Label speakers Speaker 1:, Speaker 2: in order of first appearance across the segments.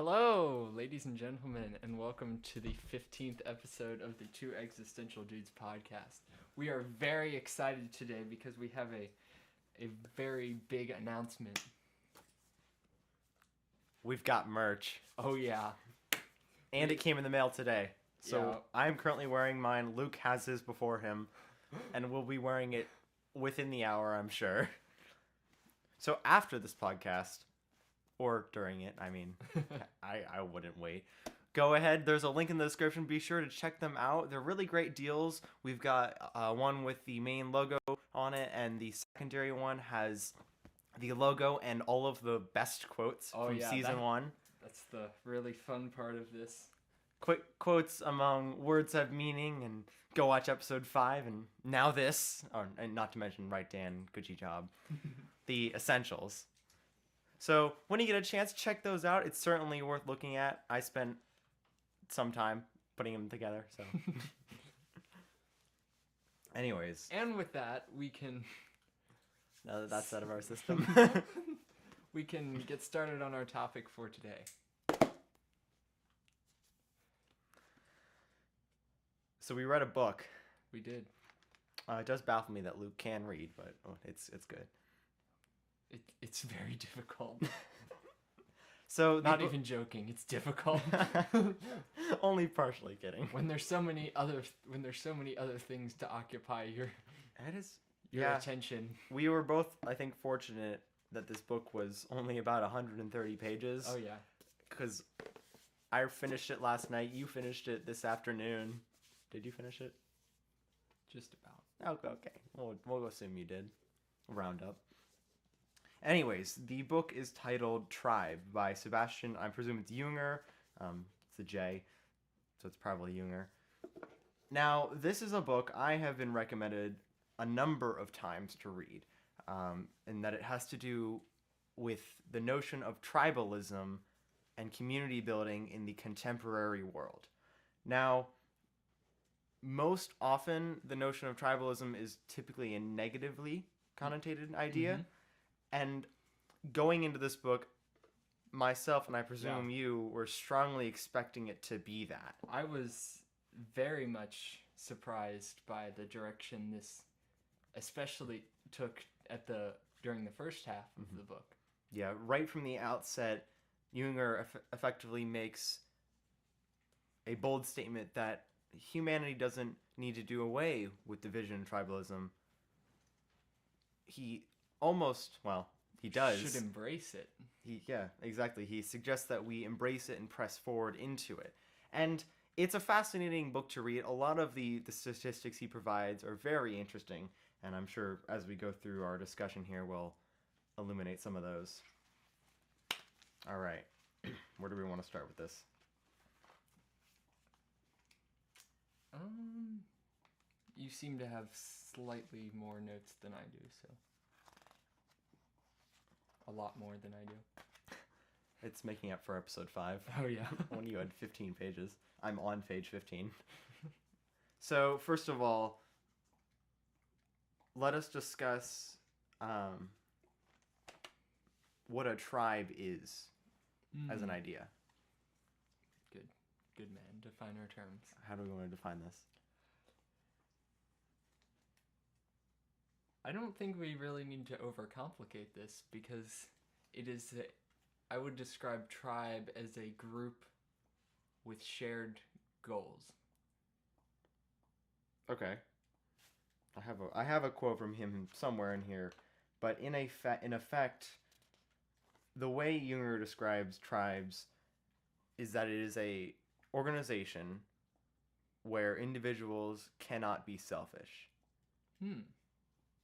Speaker 1: Hello, ladies and gentlemen, and welcome to the 15th episode of the Two Existential Dudes podcast. We are very excited today because we have a very big announcement.
Speaker 2: We've got merch.
Speaker 1: Oh, yeah.
Speaker 2: And it came in the mail today. So
Speaker 1: Yeah.
Speaker 2: I'm currently wearing mine. Luke has his before him. And we'll be wearing it within the hour, I'm sure. So after this podcast, or during it, I wouldn't wait. Go ahead. There's a link in the description. Be sure to check them out. They're really great deals. We've got one with the main logo on it, and the secondary one has the logo and all of the best quotes from season 1.
Speaker 1: That's the really fun part of this.
Speaker 2: Quick quotes among words have meaning, and go watch episode 5, and now this, and not to mention Right Dan, good job, the essentials. So when you get a chance, check those out. It's certainly worth looking at. I spent some time putting them together, so. Anyways.
Speaker 1: And with that, we can...
Speaker 2: Now that that's out of our system.
Speaker 1: we can get started on our topic for today.
Speaker 2: So we read a book.
Speaker 1: We did.
Speaker 2: It does baffle me that Luke can read, but it's good.
Speaker 1: It's very difficult.
Speaker 2: So
Speaker 1: not even joking, it's difficult.
Speaker 2: Only partially kidding.
Speaker 1: When there's so many other things to occupy your attention.
Speaker 2: We were both, I think, fortunate that this book was only about 130 pages.
Speaker 1: Oh yeah.
Speaker 2: Because I finished it last night. You finished it this afternoon. Did you finish it?
Speaker 1: Just about.
Speaker 2: Oh, okay. We'll assume you did. Round up. Anyways, the book is titled Tribe by Sebastian, I presume it's Junger. It's a J, so it's probably Junger. Now, this is a book I have been recommended a number of times to read, in that it has to do with the notion of tribalism and community building in the contemporary world. Now, most often, the notion of tribalism is typically a negatively connotated idea. Mm-hmm. And going into this book, myself and I presume you were strongly expecting it to be that.
Speaker 1: I was very much surprised by the direction this especially took during the first half of the book.
Speaker 2: Yeah, right from the outset, Junger effectively makes a bold statement that humanity doesn't need to do away with division and tribalism. He does.
Speaker 1: Should embrace it.
Speaker 2: Yeah, exactly. He suggests that we embrace it and press forward into it. And it's a fascinating book to read. A lot of the statistics he provides are very interesting, and I'm sure as we go through our discussion here, we'll illuminate some of those. All right. Where do we want to start with this?
Speaker 1: You seem to have slightly more notes than I do, so. A lot more than I do.
Speaker 2: It's making up for episode 5.
Speaker 1: Oh, yeah.
Speaker 2: When you had 15 pages. I'm on page 15. So, first of all, let us discuss what a tribe is as an idea.
Speaker 1: Good man. Define our terms.
Speaker 2: How do we want to define this?
Speaker 1: I don't think we really need to overcomplicate this because I would describe tribe as a group with shared goals.
Speaker 2: Okay. I have a quote from him somewhere in here, but in effect, the way Junger describes tribes is that it is a organization where individuals cannot be selfish.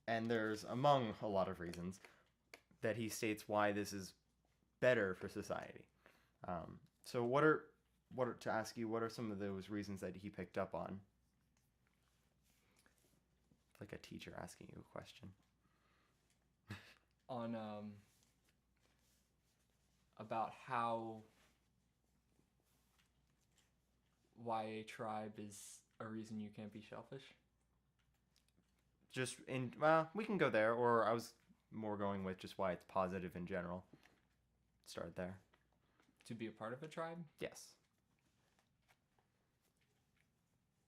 Speaker 2: And there's, among a lot of reasons, that he states why this is better for society. So what are some of those reasons that he picked up on? Like a teacher asking you a question.
Speaker 1: On, about why a tribe is a reason you can't be selfish?
Speaker 2: We can go there, or I was more going with just why it's positive in general. Start there.
Speaker 1: to be a part of a tribe?
Speaker 2: Yes.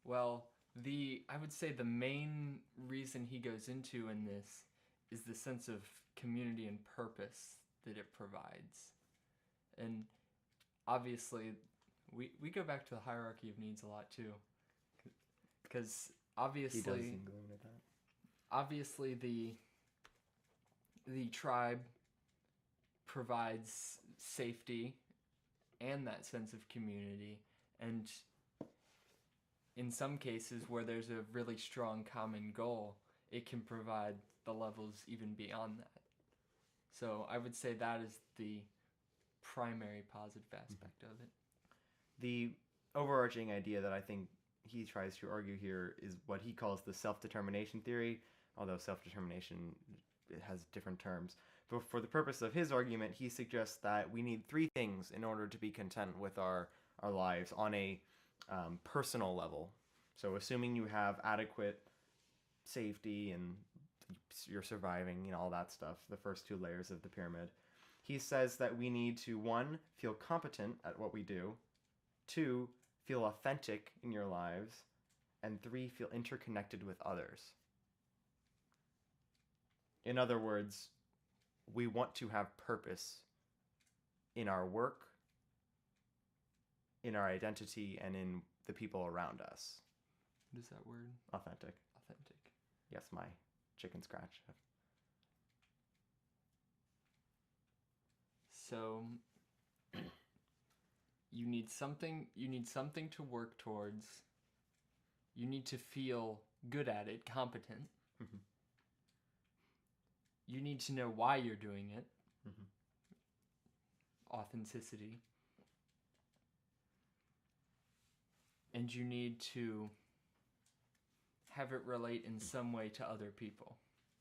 Speaker 1: Well, I would say the main reason he goes into in this is the sense of community and purpose that it provides. And obviously, we go back to the hierarchy of needs a lot too. Because obviously,
Speaker 2: He does seem to go into that.
Speaker 1: Obviously the tribe provides safety and that sense of community, and in some cases where there's a really strong common goal, it can provide the levels even beyond that. So I would say that is the primary positive aspect of it.
Speaker 2: The overarching idea that I think he tries to argue here is what he calls the self-determination theory, although self-determination has different terms. But for the purpose of his argument, he suggests that we need three things in order to be content with our lives on a personal level. So assuming you have adequate safety and you're surviving, all that stuff, the first two layers of the pyramid. He says that we need to, 1, feel competent at what we do, 2, feel authentic in your lives, and 3, feel interconnected with others. In other words, we want to have purpose in our work, in our identity, and in the people around us.
Speaker 1: What is that word?
Speaker 2: Authentic.
Speaker 1: Authentic.
Speaker 2: Yes, my chicken scratch.
Speaker 1: So you need something to work towards. You need to feel good at it, competent.
Speaker 2: Mm-hmm.
Speaker 1: You need to know why you're doing it.
Speaker 2: Mm-hmm.
Speaker 1: Authenticity. And you need to have it relate in some way to other people.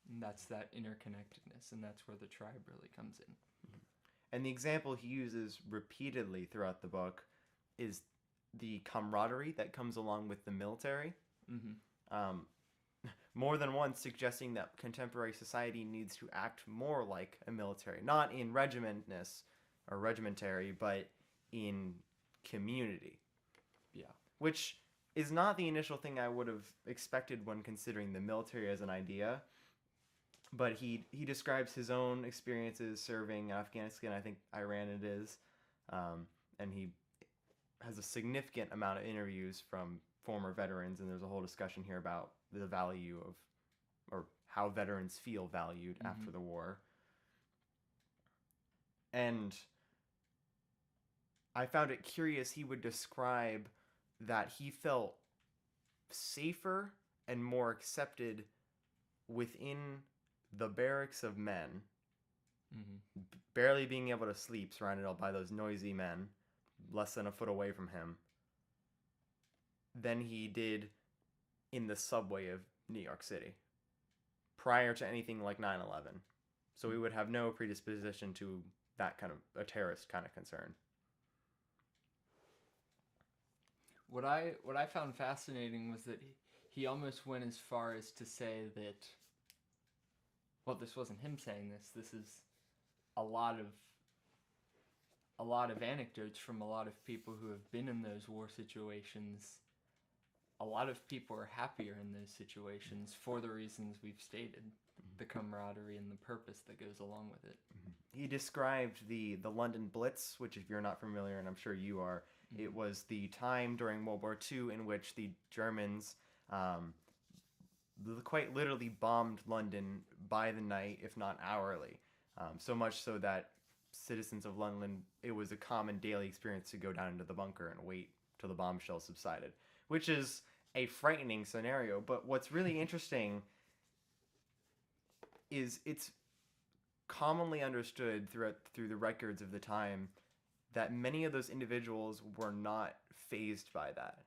Speaker 1: And that's that interconnectedness, and that's where the tribe really comes in.
Speaker 2: Mm-hmm. And the example he uses repeatedly throughout the book is the camaraderie that comes along with the military.
Speaker 1: Mm-hmm.
Speaker 2: More than once suggesting that contemporary society needs to act more like a military, not in regimentness or regimentary, but in community.
Speaker 1: Yeah.
Speaker 2: Which is not the initial thing I would have expected when considering the military as an idea. But he describes his own experiences serving Afghanistan, I think Iran it is, and he has a significant amount of interviews from former veterans, and there's a whole discussion here about the value of, or how veterans feel valued
Speaker 1: Mm-hmm.
Speaker 2: after the war. And I found it curious he would describe that he felt safer and more accepted within the barracks of men,
Speaker 1: Mm-hmm.
Speaker 2: barely being able to sleep surrounded by those noisy men, less than a foot away from him, than he did in the subway of New York City prior to anything like 9/11. So we would have no predisposition to that kind of a terrorist kind of concern.
Speaker 1: What I found fascinating was that he almost went as far as to say that, well, this wasn't him saying this. This is a lot of anecdotes from a lot of people who have been in those war situations. A lot of people are happier in those situations for the reasons we've stated, the camaraderie and the purpose that goes along with it.
Speaker 2: He described the London Blitz, which if you're not familiar, and I'm sure you are,
Speaker 1: Mm-hmm.
Speaker 2: it was the time during World War II in which the Germans quite literally bombed London by the night, if not hourly. So much so that citizens of London, it was a common daily experience to go down into the bunker and wait till the bombshell subsided, which is a frightening scenario. But what's really interesting is it's commonly understood through the records of the time that many of those individuals were not fazed by that.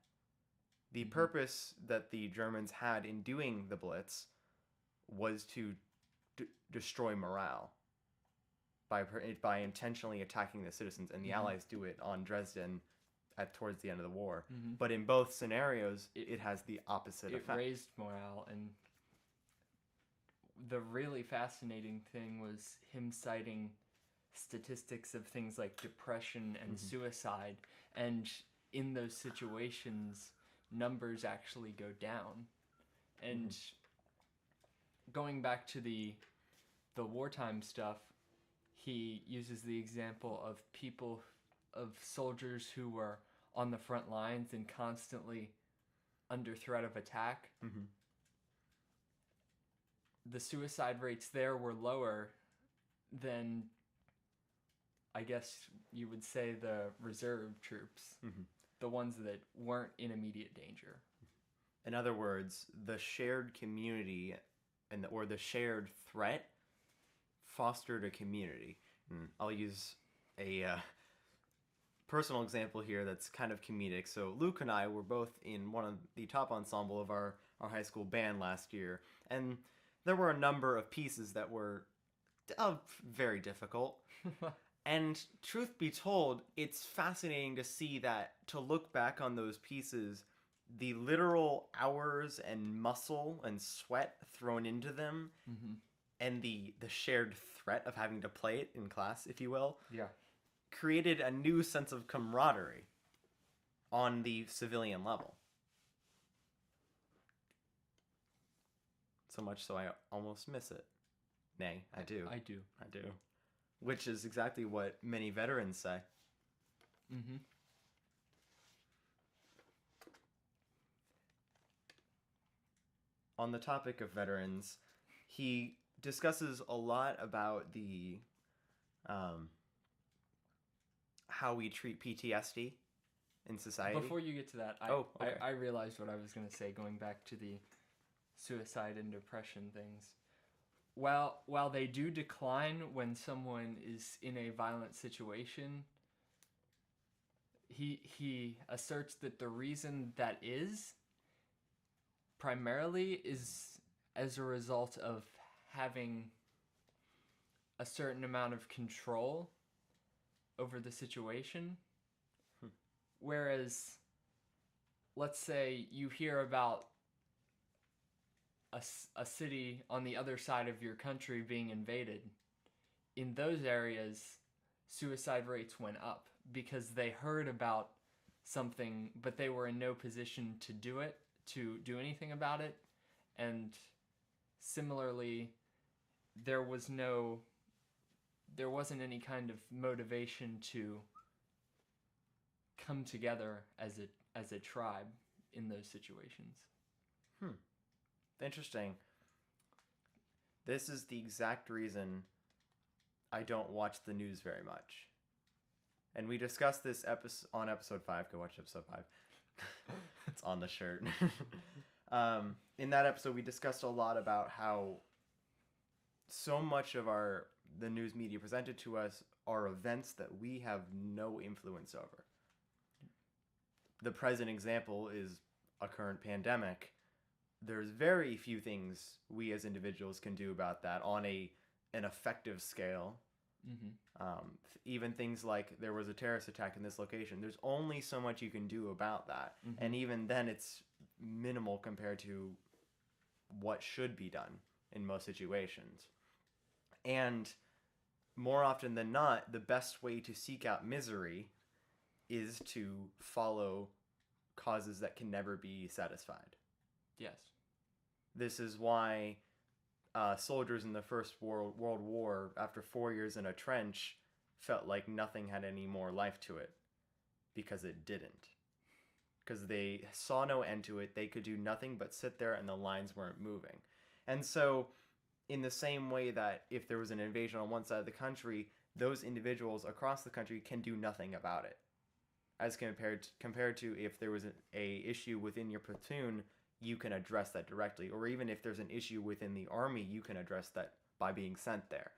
Speaker 2: The
Speaker 1: Mm-hmm.
Speaker 2: purpose that the Germans had in doing the Blitz was to destroy morale by intentionally attacking the citizens, and the
Speaker 1: Mm-hmm.
Speaker 2: Allies do it on Dresden towards the end of the war.
Speaker 1: Mm-hmm.
Speaker 2: But in both scenarios, it has the opposite
Speaker 1: It
Speaker 2: effect.
Speaker 1: raised morale, and the really fascinating thing was him citing statistics of things like depression and suicide, and in those situations, numbers actually go down. And going back to the wartime stuff, he uses the example of soldiers who were on the front lines and constantly under threat of attack. The suicide rates there were lower than, I guess you would say, the reserve troops, the ones that weren't in immediate danger.
Speaker 2: In other words, the shared community or the shared threat fostered a community. I'll use a personal example here that's kind of comedic. So Luke and I were both in one of the top ensemble of our high school band last year, and there were a number of pieces that were very difficult. And truth be told, it's fascinating to see that, to look back on those pieces, the literal hours and muscle and sweat thrown into them, and the shared threat of having to play it in class, if you will, created a new sense of camaraderie on the civilian level. So much so I almost miss it. Nay, I do.
Speaker 1: I do.
Speaker 2: Which is exactly what many veterans say. On the topic of veterans, he discusses a lot about the how we treat PTSD in society.
Speaker 1: Before you get to that, I realized what I was going to say, going back to the suicide and depression things. While they do decline when someone is in a violent situation, he asserts that the reason that is primarily is as a result of having a certain amount of control over the situation. Whereas, let's say you hear about a city on the other side of your country being invaded. In those areas, suicide rates went up because they heard about something, but they were in no position to do anything about it. And similarly, there wasn't any kind of motivation to come together as a tribe in those situations.
Speaker 2: Interesting. This is the exact reason I don't watch the news very much. And we discussed this on episode 5. Go watch episode 5. It's on the shirt. In that episode, we discussed a lot about how so much of the news media presented to us are events that we have no influence over. The present example is a current pandemic. There's very few things we as individuals can do about that on an effective scale. Even things like there was a terrorist attack in this location. There's only so much you can do about that. And even then it's minimal compared to what should be done in most situations. And more often than not, the best way to seek out misery is to follow causes that can never be satisfied.
Speaker 1: Yes.
Speaker 2: This is why soldiers in the First World War, after 4 years in a trench, felt like nothing had any more life to it. Because it didn't. Because they saw no end to it. They could do nothing but sit there and the lines weren't moving. And so, in the same way that if there was an invasion on one side of the country, those individuals across the country can do nothing about it. As compared to if there was a issue within your platoon, you can address that directly. Or even if there's an issue within the army, you can address that by being sent there.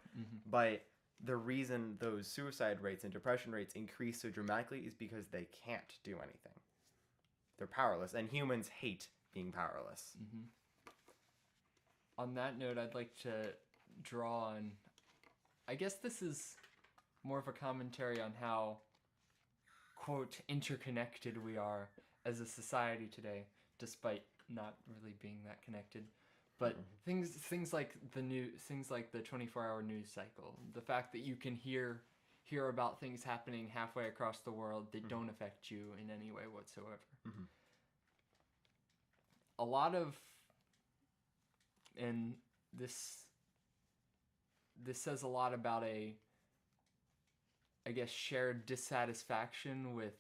Speaker 2: But the reason those suicide rates and depression rates increase so dramatically is because they can't do anything. They're powerless, and humans hate being powerless.
Speaker 1: On that note, I'd like to draw on, I guess this is more of a commentary on how, quote, interconnected we are as a society today, despite not really being that connected. But things like the 24-hour news cycle, the fact that you can hear about things happening halfway across the world that don't affect you in any way whatsoever. A lot of, and this says a lot about I guess, shared dissatisfaction with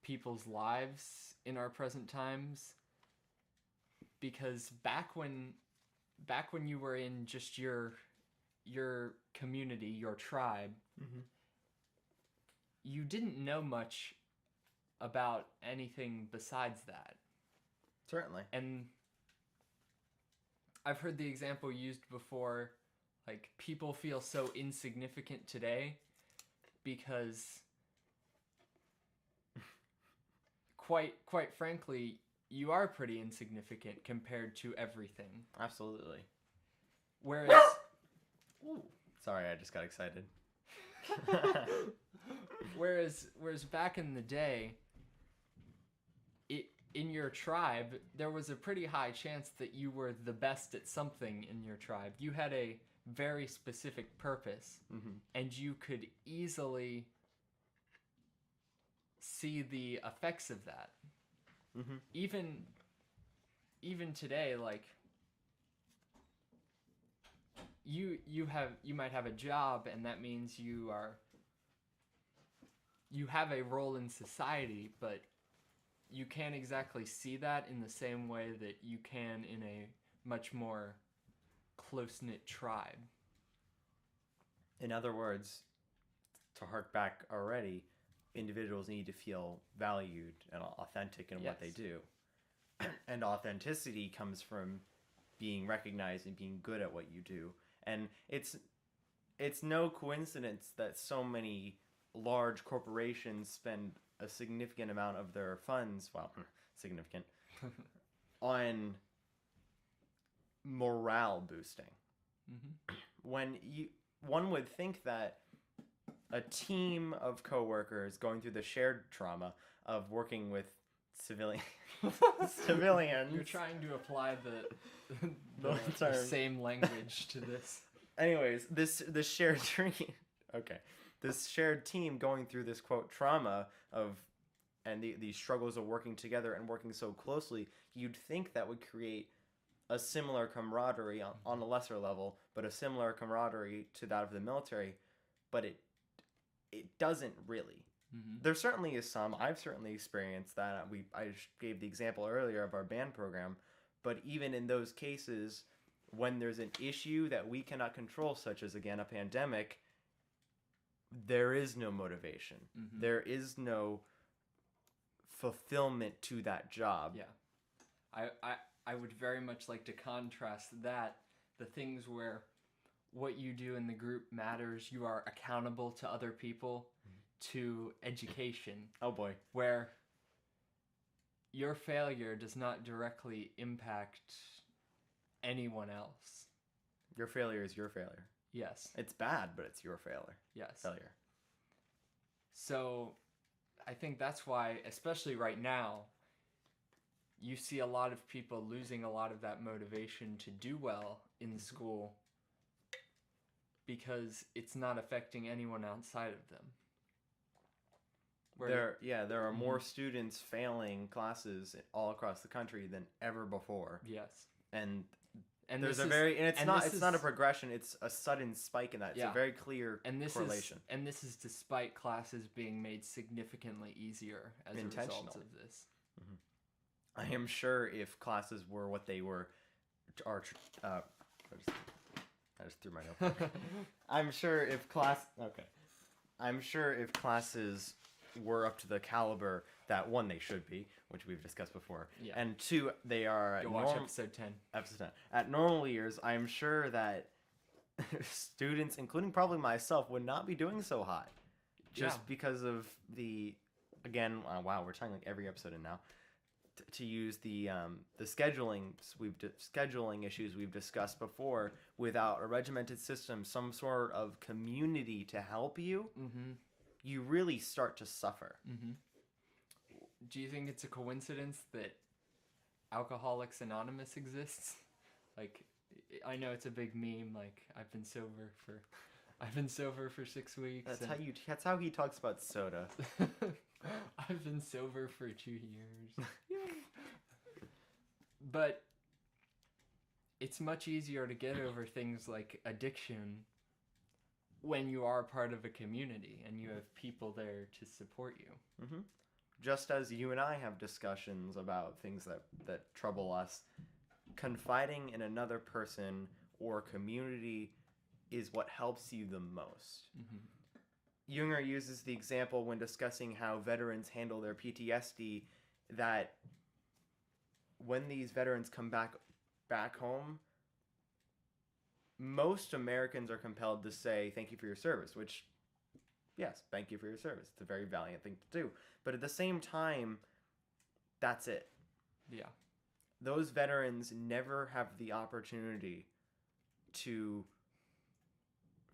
Speaker 1: people's lives in our present times. Because back when you were in just your community, your tribe, you didn't know much about anything besides that.
Speaker 2: Certainly.
Speaker 1: And I've heard the example used before, like, people feel so insignificant today because quite frankly, you are pretty insignificant compared to everything.
Speaker 2: Absolutely.
Speaker 1: Whereas
Speaker 2: Ooh, sorry, I just got excited.
Speaker 1: whereas back in the day, in your tribe, there was a pretty high chance that you were the best at something in your tribe. You had a very specific purpose, and you could easily see the effects of that. Even today, like, you might have a job, and that means you have a role in society, but you can't exactly see that in the same way that you can in a much more close-knit tribe.
Speaker 2: In other words, to hark back already, individuals need to feel valued and authentic in what they do. And authenticity comes from being recognized and being good at what you do. And it's no coincidence that so many large corporations spend a significant amount of their funds, significant, on morale boosting. One would think that a team of coworkers going through the shared trauma of working with civilians.
Speaker 1: You're trying to apply the same language to this.
Speaker 2: Anyways, this shared team. Okay. This shared team going through this, quote, trauma and the struggles of working together and working so closely, you'd think that would create a similar camaraderie on a lesser level, but a similar camaraderie to that of the military, but it doesn't really. There certainly is some. I've certainly experienced that. I gave the example earlier of our band program, but even in those cases, when there's an issue that we cannot control, such as, again, a pandemic, there is no motivation. There is no fulfillment to that job.
Speaker 1: Yeah. I would very much like to contrast that, the things where what you do in the group matters, you are accountable to other people, to education.
Speaker 2: Oh boy.
Speaker 1: Where your failure does not directly impact anyone else.
Speaker 2: Your failure is your failure.
Speaker 1: Yes.
Speaker 2: It's bad, but it's your failure.
Speaker 1: Yes.
Speaker 2: Failure.
Speaker 1: So I think that's why, especially right now, you see a lot of people losing a lot of that motivation to do well in school because it's not affecting anyone outside of them.
Speaker 2: There are more students failing classes all across the country than ever before.
Speaker 1: Yes.
Speaker 2: And there's it's not a progression, it's a sudden spike in that. It's a very clear correlation.
Speaker 1: And this is despite classes being made significantly easier as a result of this.
Speaker 2: I am sure if classes were what they were, I just threw my notebook. I'm sure if classes were up to the caliber that, one, they should be, which we've discussed before, and two, they are
Speaker 1: Go watch episode 10.
Speaker 2: Episode 10. At normal years, I'm sure that students, including probably myself, would not be doing so hot, just because of the, again, wow, we're talking like every episode in now, to use the scheduling issues we've discussed before. Without a regimented system, some sort of community to help you, you really start to suffer.
Speaker 1: Do you think it's a coincidence that Alcoholics Anonymous exists? Like, I know it's a big meme. Like, I've been sober for 6 weeks.
Speaker 2: That's how he talks about soda.
Speaker 1: I've been sober for 2 years. But it's much easier to get over things like addiction when you are part of a community and you have people there to support you.
Speaker 2: Mm-hmm. Just as you and I have discussions about things that trouble us, confiding in another person or community is what helps you the most.
Speaker 1: Mm-hmm.
Speaker 2: Junger uses the example when discussing how veterans handle their PTSD, that when these veterans come back home, most Americans are compelled to say thank you for your service, which, yes, thank you for your service. It's a very valiant thing to do. But at the same time, that's it.
Speaker 1: Yeah.
Speaker 2: Those veterans never have the opportunity to,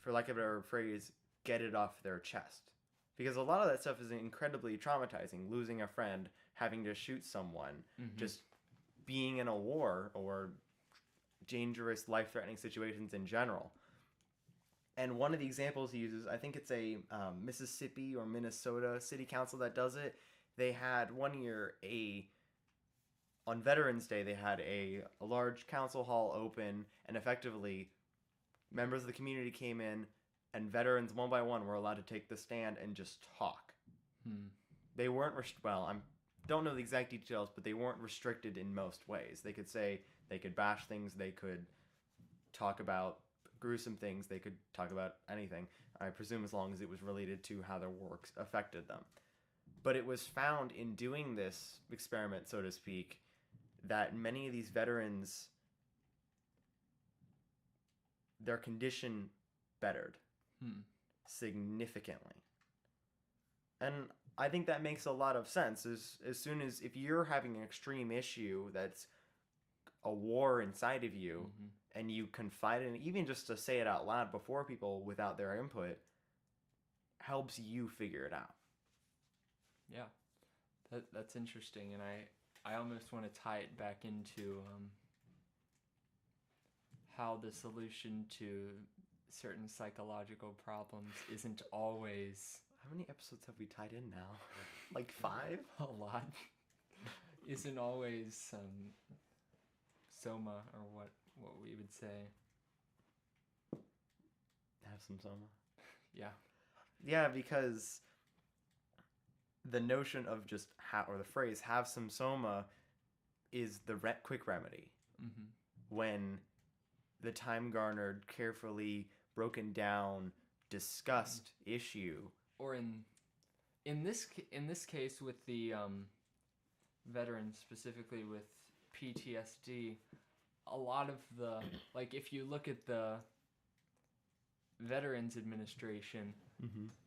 Speaker 2: for lack of a better phrase, get it off their chest. Because a lot of that stuff is incredibly traumatizing. Losing a friend, having to shoot someone,
Speaker 1: Mm-hmm.
Speaker 2: just being in a war or dangerous, life-threatening situations in general. And one of the examples he uses, I think it's a Mississippi or Minnesota city council that does it. They had one year on Veterans Day, they had a large council hall open, and effectively members of the community came in, and veterans one by one were allowed to take the stand and just talk. They weren't don't know the exact details, but they weren't restricted in most ways. They could bash things, they could talk about gruesome things, they could talk about anything, I presume, as long as it was related to how their work affected them. But it was found in doing this experiment, so to speak, that many of these veterans, their condition bettered significantly. And I think that makes a lot of sense. As soon as, if you're having an extreme issue that's a war inside of you, and you confide in it, even just to say it out loud before people without their input, helps you figure it out.
Speaker 1: Yeah, that's interesting, and I almost want to tie it back into how the solution to certain psychological problems isn't always...
Speaker 2: How many episodes have we tied in now? Like 5?
Speaker 1: A lot. Isn't always soma, or what we would say.
Speaker 2: Have some soma?
Speaker 1: Yeah.
Speaker 2: Yeah, because the notion of just or the phrase "have some soma" is the quick remedy. When the time-garnered, carefully broken down, discussed issue,
Speaker 1: or in this case with the veterans, specifically with PTSD, a lot of the, like, if you look at the Veterans Administration,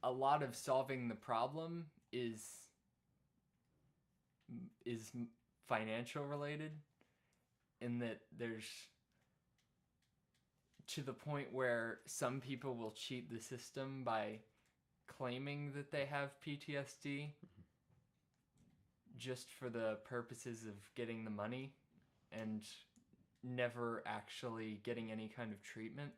Speaker 1: a lot of solving the problem is financial related, in that there's, to the point where some people will cheat the system by claiming that they have PTSD just for the purposes of getting the money and never actually getting any kind of treatment.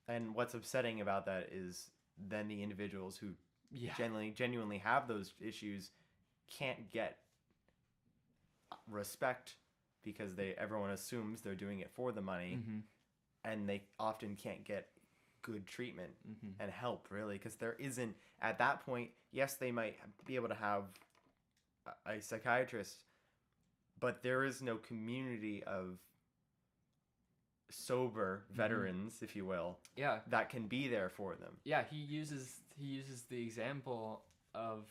Speaker 2: And what's upsetting about that is then the individuals who
Speaker 1: Yeah.
Speaker 2: genuinely have those issues can't get respect because everyone assumes they're doing it for the money, and they often can't get good treatment and help, really, because there isn't, at that point, yes, they might be able to have a psychiatrist, but there is no community of sober veterans, if you will,
Speaker 1: Yeah.
Speaker 2: that can be there for them.
Speaker 1: Yeah, he uses the example of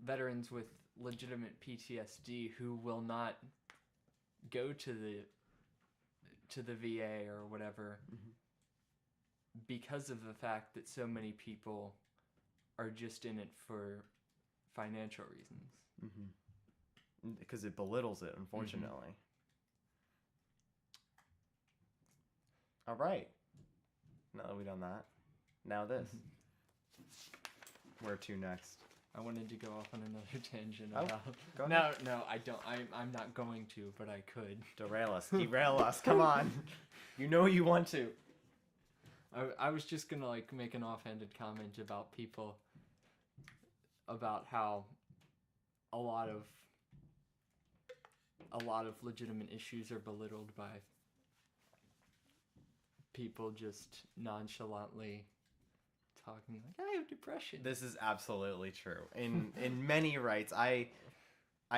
Speaker 1: veterans with legitimate PTSD who will not go to the VA or whatever because of the fact that so many people are just in it for financial reasons.
Speaker 2: Because it belittles it, unfortunately. All right. Now that we've done that, now this. Where to next?
Speaker 1: I wanted to go off on another tangent
Speaker 2: Oh,
Speaker 1: about.
Speaker 2: go ahead.
Speaker 1: No, I don't. I'm not going to, but I could.
Speaker 2: Derail us. Come on. You know you want to.
Speaker 1: I was just gonna like make an offhanded comment about people, about how a lot of legitimate issues are belittled by people just nonchalantly talking like, I have depression.
Speaker 2: This is absolutely true. In many rights, I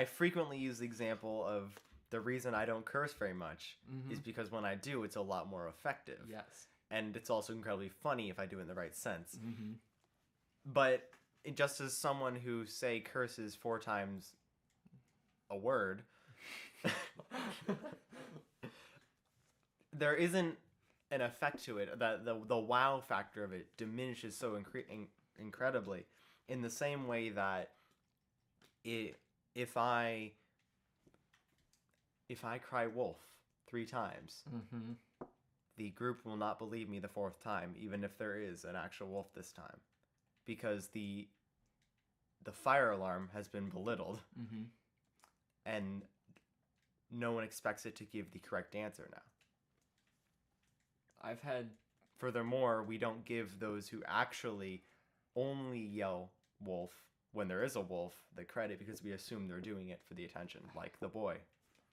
Speaker 2: frequently use the example of the reason I don't curse very much is because when I do, it's a lot more effective.
Speaker 1: Yes.
Speaker 2: And it's also incredibly funny if I do it in the right sense.
Speaker 1: Mm-hmm.
Speaker 2: But just as someone who, say, curses 4 times a word, there isn't an effect to it. That the wow factor of it diminishes so incredibly. In the same way that if I cry wolf 3 times, the group will not believe me the 4th time, even if there is an actual wolf this time, because the fire alarm has been belittled, and no one expects it to give the correct answer now.
Speaker 1: I've had.
Speaker 2: Furthermore, we don't give those who actually only yell wolf when there is a wolf the credit because we assume they're doing it for the attention, like the boy.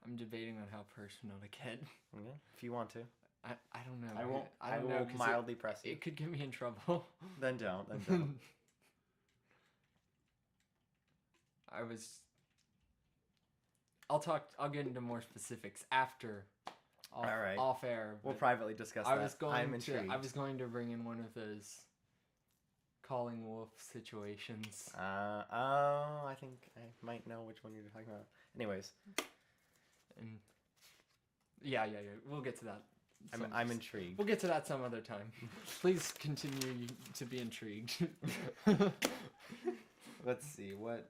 Speaker 1: I'm debating on how personal to get.
Speaker 2: Yeah, if you want to.
Speaker 1: I don't know.
Speaker 2: I won't.
Speaker 1: I don't
Speaker 2: will
Speaker 1: know, 'cause
Speaker 2: mildly press you.
Speaker 1: it could get me in trouble.
Speaker 2: Then don't. Then don't.
Speaker 1: I'll get into more specifics after.
Speaker 2: All right.
Speaker 1: Off air.
Speaker 2: We'll privately discuss that. I'm intrigued.
Speaker 1: I was going to bring in one of those calling wolf situations.
Speaker 2: I think I might know which one you're talking about. Anyways.
Speaker 1: And yeah. We'll get to that.
Speaker 2: I'm intrigued.
Speaker 1: We'll get to that some other time. Please continue to be intrigued.
Speaker 2: Let's see what.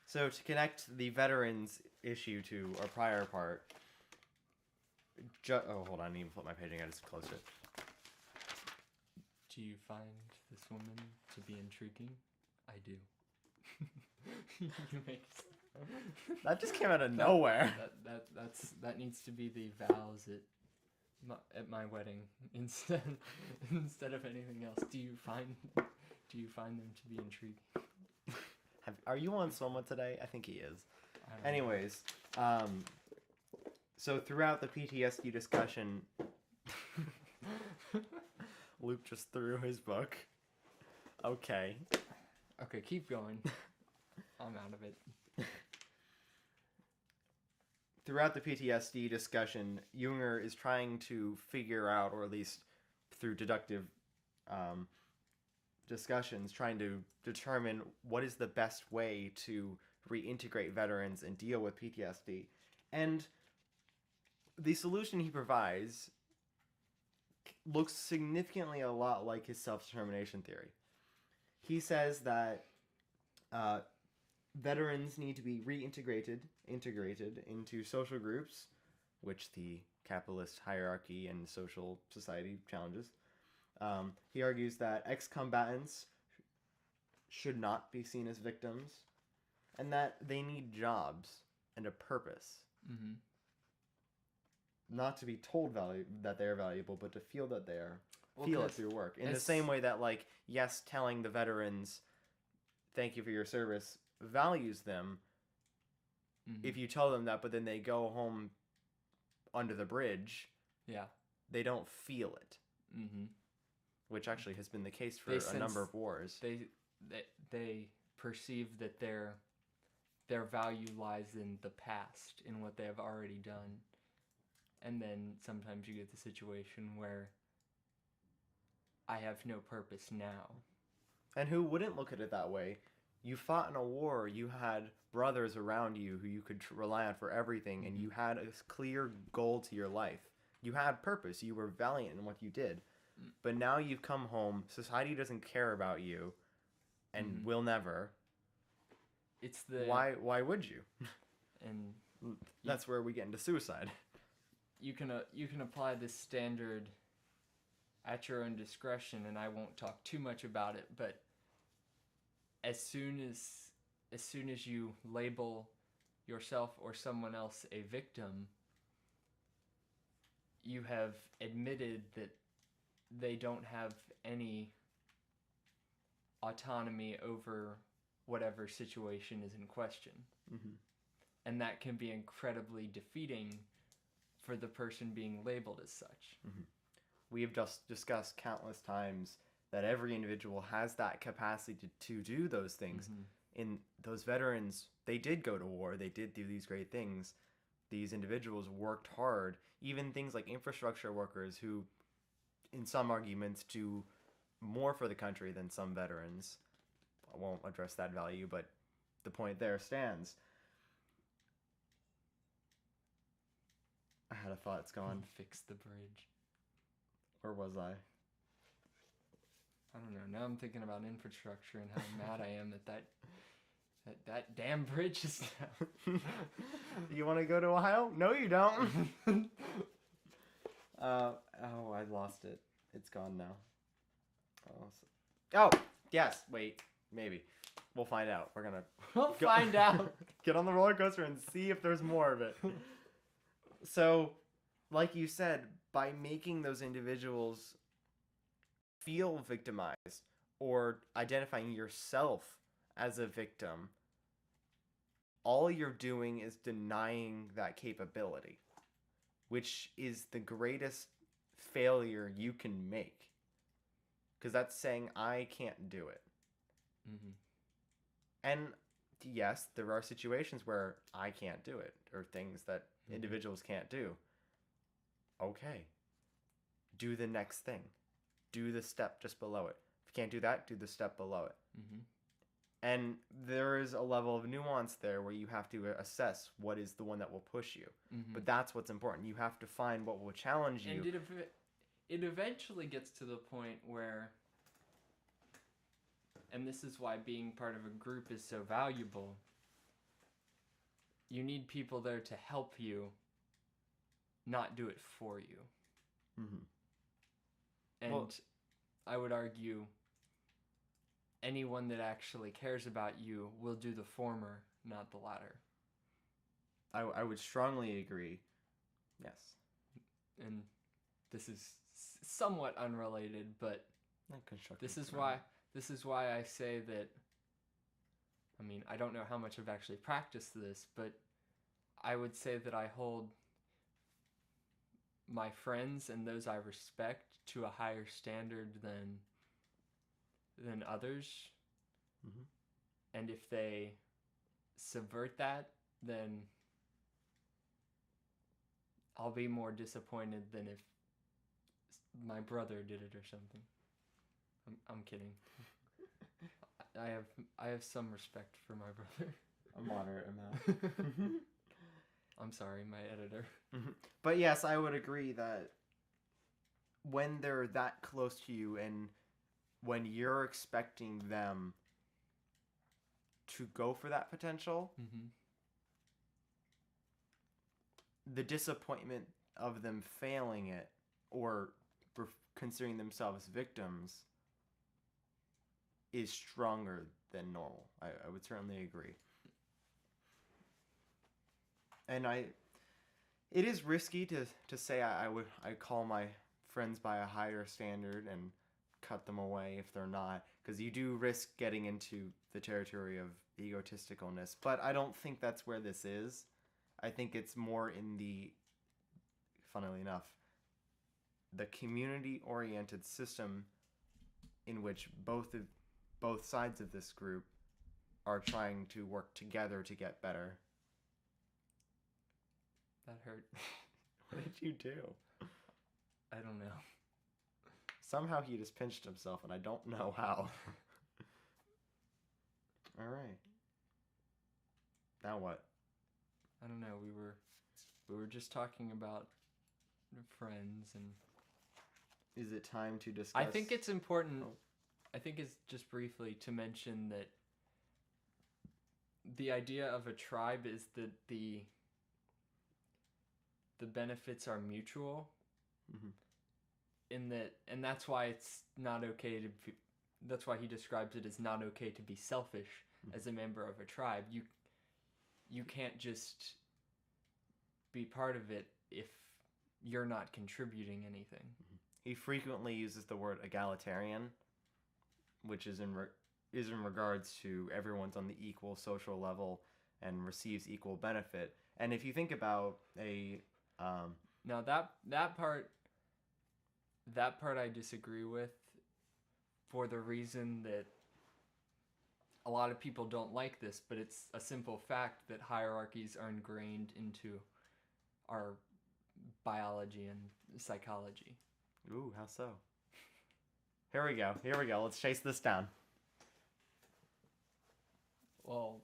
Speaker 2: So to connect the veterans issue to our prior part. Hold on, I need to flip my page. I gotta just close it.
Speaker 1: Do you find this woman to be intriguing? I do. You make.
Speaker 2: That just came out of nowhere.
Speaker 1: That needs to be the vows at my wedding instead of anything else. Do you find them to be intriguing?
Speaker 2: Are you on Soma today? I think he is.
Speaker 1: I don't know.
Speaker 2: So throughout the PTSD discussion, Luke just threw his book. Okay.
Speaker 1: Okay, keep going. I'm out of it.
Speaker 2: Throughout the PTSD discussion, Junger is trying to figure out, or at least through deductive discussions, trying to determine what is the best way to reintegrate veterans and deal with PTSD. And the solution he provides looks significantly a lot like his self-determination theory. He says that veterans need to be integrated into social groups, which the capitalist hierarchy and social society challenges. He argues that ex-combatants should not be seen as victims, and that they need jobs and a purpose.
Speaker 1: Mm-hmm.
Speaker 2: Not to be told that they are valuable, but to feel that they are.
Speaker 1: Well,
Speaker 2: feel it through work. In the same way that, like, yes, telling the veterans, thank you for your service, values them.
Speaker 1: Mm-hmm.
Speaker 2: If you tell them that, but then they go home under the bridge,
Speaker 1: yeah,
Speaker 2: they don't feel it.
Speaker 1: Mm-hmm.
Speaker 2: Which actually has been the case for a number of wars.
Speaker 1: They perceive that their value lies in the past, in what they have already done. And then sometimes you get the situation where I have no purpose now.
Speaker 2: And who wouldn't look at it that way? You fought in a war, you had brothers around you who you could rely on for everything, and you had a clear goal to your life. You had purpose, you were valiant in what you did. But now you've come home, society doesn't care about you, and will never.
Speaker 1: It's the...
Speaker 2: Why would you?
Speaker 1: And
Speaker 2: that's where we get into suicide.
Speaker 1: You can apply this standard at your own discretion, and I won't talk too much about it, but as soon as you label yourself or someone else a victim, you have admitted that they don't have any autonomy over whatever situation is in question.
Speaker 2: Mm-hmm.
Speaker 1: And that can be incredibly defeating for the person being labeled as such.
Speaker 2: Mm-hmm. We have just discussed countless times that every individual has that capacity to do those things.
Speaker 1: Mm-hmm.
Speaker 2: In those veterans, they did go to war. They did do these great things. These individuals worked hard. Even things like infrastructure workers who, in some arguments, do more for the country than some veterans. I won't address that value, but the point there stands. I had a thought, it's gone.
Speaker 1: Fix the bridge.
Speaker 2: Or was I?
Speaker 1: I don't know. Now I'm thinking about infrastructure and how mad I am that damn bridge is down.
Speaker 2: You want to go to Ohio? No, you don't. Oh, I lost it. It's gone now. Oh, yes. Wait, maybe. We'll find out. We're gonna.
Speaker 1: We'll find out.
Speaker 2: Get on the roller coaster and see if there's more of it. So, like you said, by making those individuals feel victimized or identifying yourself as a victim, all you're doing is denying that capability, which is the greatest failure you can make. Because that's saying, I can't do it.
Speaker 1: Mm-hmm.
Speaker 2: And yes, there are situations where I can't do it, or things that individuals can't do. Okay. Do the next thing. Do the step just below it. If you can't do that, do the step below it.
Speaker 1: Mm-hmm.
Speaker 2: And there is a level of nuance there where you have to assess what is the one that will push you.
Speaker 1: Mm-hmm.
Speaker 2: But that's what's important. You have to find what will challenge you.
Speaker 1: And it eventually gets to the point where, and this is why being part of a group is so valuable, you need people there to help you, not do it for you.
Speaker 2: Mm-hmm.
Speaker 1: And
Speaker 2: well,
Speaker 1: I would argue anyone that actually cares about you will do the former, not the latter.
Speaker 2: I would strongly agree. Yes.
Speaker 1: And this is somewhat unrelated, but this is why I say that, I mean, I don't know how much I've actually practiced this, but I would say that I hold my friends and those I respect to a higher standard than others.
Speaker 2: Mm-hmm.
Speaker 1: And if they subvert that, then I'll be more disappointed than if my brother did it or something. I'm kidding. I have some respect for my brother.
Speaker 2: A moderate amount.
Speaker 1: I'm sorry, my editor.
Speaker 2: Mm-hmm. But yes, I would agree that when they're that close to you and when you're expecting them to go for that potential,
Speaker 1: Mm-hmm.
Speaker 2: the disappointment of them failing it or considering themselves victims is stronger than normal. I would certainly agree. And it is risky to say I call my friends by a higher standard and cut them away if they're not, because you do risk getting into the territory of egotisticalness. But I don't think that's where this is. I think it's more in the, funnily enough, the community-oriented system in which both sides of this group are trying to work together to get better.
Speaker 1: That hurt.
Speaker 2: What did you do?
Speaker 1: I don't know.
Speaker 2: Somehow he just pinched himself, and I don't know how. All right. Now what?
Speaker 1: I don't know. We were just talking about friends, and
Speaker 2: is it time to discuss?
Speaker 1: I think it's important. I think it's just briefly to mention that the idea of a tribe is that the benefits are mutual.
Speaker 2: Mm-hmm.
Speaker 1: In that, and that's why it's not okay that's why he describes it as not okay to be selfish as a member of a tribe. You can't just be part of it if you're not contributing anything.
Speaker 2: He frequently uses the word egalitarian, which is in regards to everyone's on the equal social level and receives equal benefit. And if you think about
Speaker 1: now that part I disagree with, for the reason that a lot of people don't like this, but it's a simple fact that hierarchies are ingrained into our biology and psychology.
Speaker 2: Ooh, how so? Here we go. Let's chase this down.
Speaker 1: Well,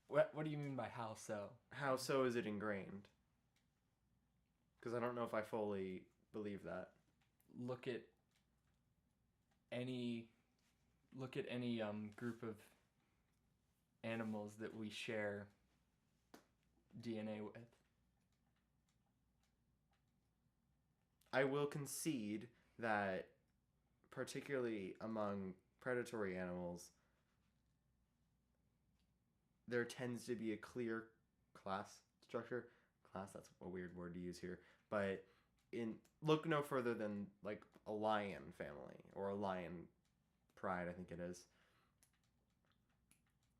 Speaker 1: what do you mean by how so?
Speaker 2: How so is it ingrained? Because I don't know if I fully believe that.
Speaker 1: Look at any group of animals that we share DNA with.
Speaker 2: I will concede that, particularly among predatory animals, there tends to be a clear class structure. Class, that's a weird word to use here. But look no further than like a lion family or a lion pride, I think it is.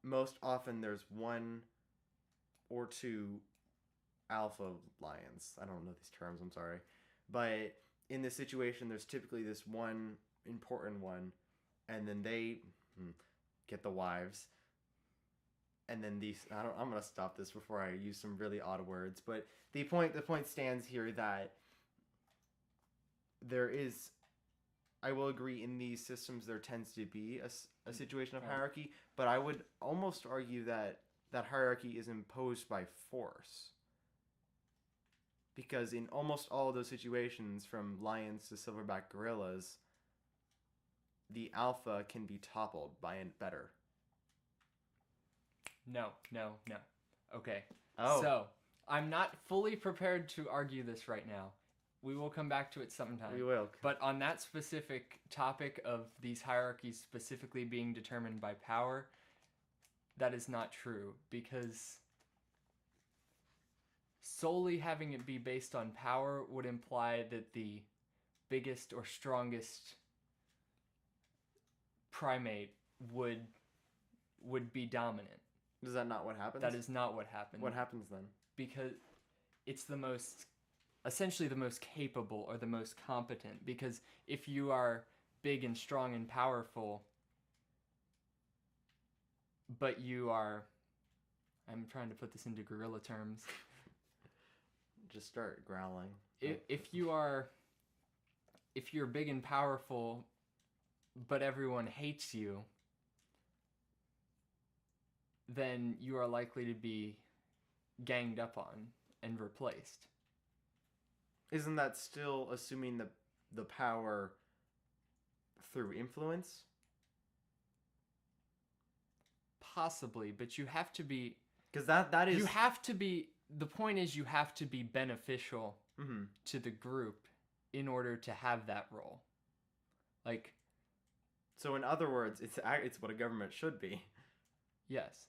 Speaker 2: Most often there's one or two alpha lions. I don't know these terms, I'm sorry. But in this situation, there's typically this one important one, and then they get the wives. And then I'm going to stop this before I use some really odd words. But the point stands here that there is, I will agree, in these systems there tends to be a situation of hierarchy, but I would almost argue that hierarchy is imposed by force. Because in almost all of those situations, from lions to silverback gorillas, the alpha can be toppled by a better.
Speaker 1: No. Okay.
Speaker 2: Oh.
Speaker 1: So, I'm not fully prepared to argue this right now. We will come back to it sometime.
Speaker 2: We will.
Speaker 1: But on that specific topic of these hierarchies specifically being determined by power, that is not true, because solely having it be based on power would imply that the biggest or strongest primate would be dominant.
Speaker 2: Is that not what happens?
Speaker 1: That is not what happens.
Speaker 2: What happens then?
Speaker 1: Because it's essentially the most capable or the most competent. Because if you are big and strong and powerful, but you are, I'm trying to put this into gorilla terms.
Speaker 2: Just start growling.
Speaker 1: If you're big and powerful, but everyone hates you, then you are likely to be ganged up on and replaced.
Speaker 2: Isn't that still assuming the power through influence?
Speaker 1: Possibly, but you have to be...
Speaker 2: Because that is...
Speaker 1: You have to be... The point is you have to be beneficial to the group in order to have that role. Like...
Speaker 2: So in other words, it's what a government should be.
Speaker 1: Yes.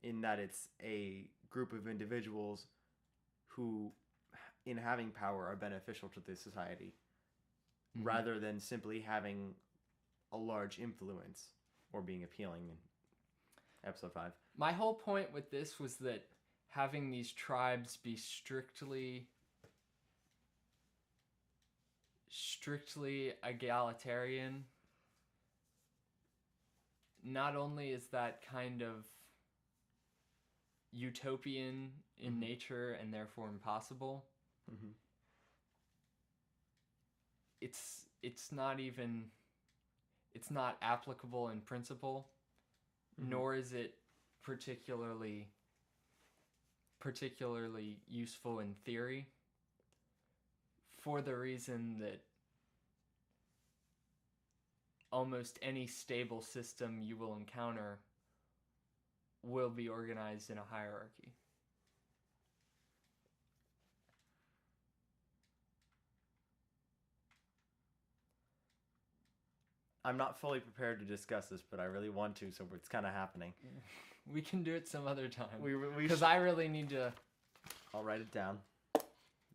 Speaker 2: In that it's a group of individuals who, in having power, are beneficial to the society, rather than simply having a large influence or being appealing in episode 5.
Speaker 1: My whole point with this was that having these tribes be strictly egalitarian, not only is that kind of utopian in nature and therefore impossible, it's not applicable in principle, nor is it particularly useful in theory, for the reason that almost any stable system you will encounter will be organized in a hierarchy.
Speaker 2: I'm not fully prepared to discuss this, but I really want to, so it's kind of happening.
Speaker 1: We can do it some other time.
Speaker 2: We
Speaker 1: Because I really need to...
Speaker 2: I'll write it down.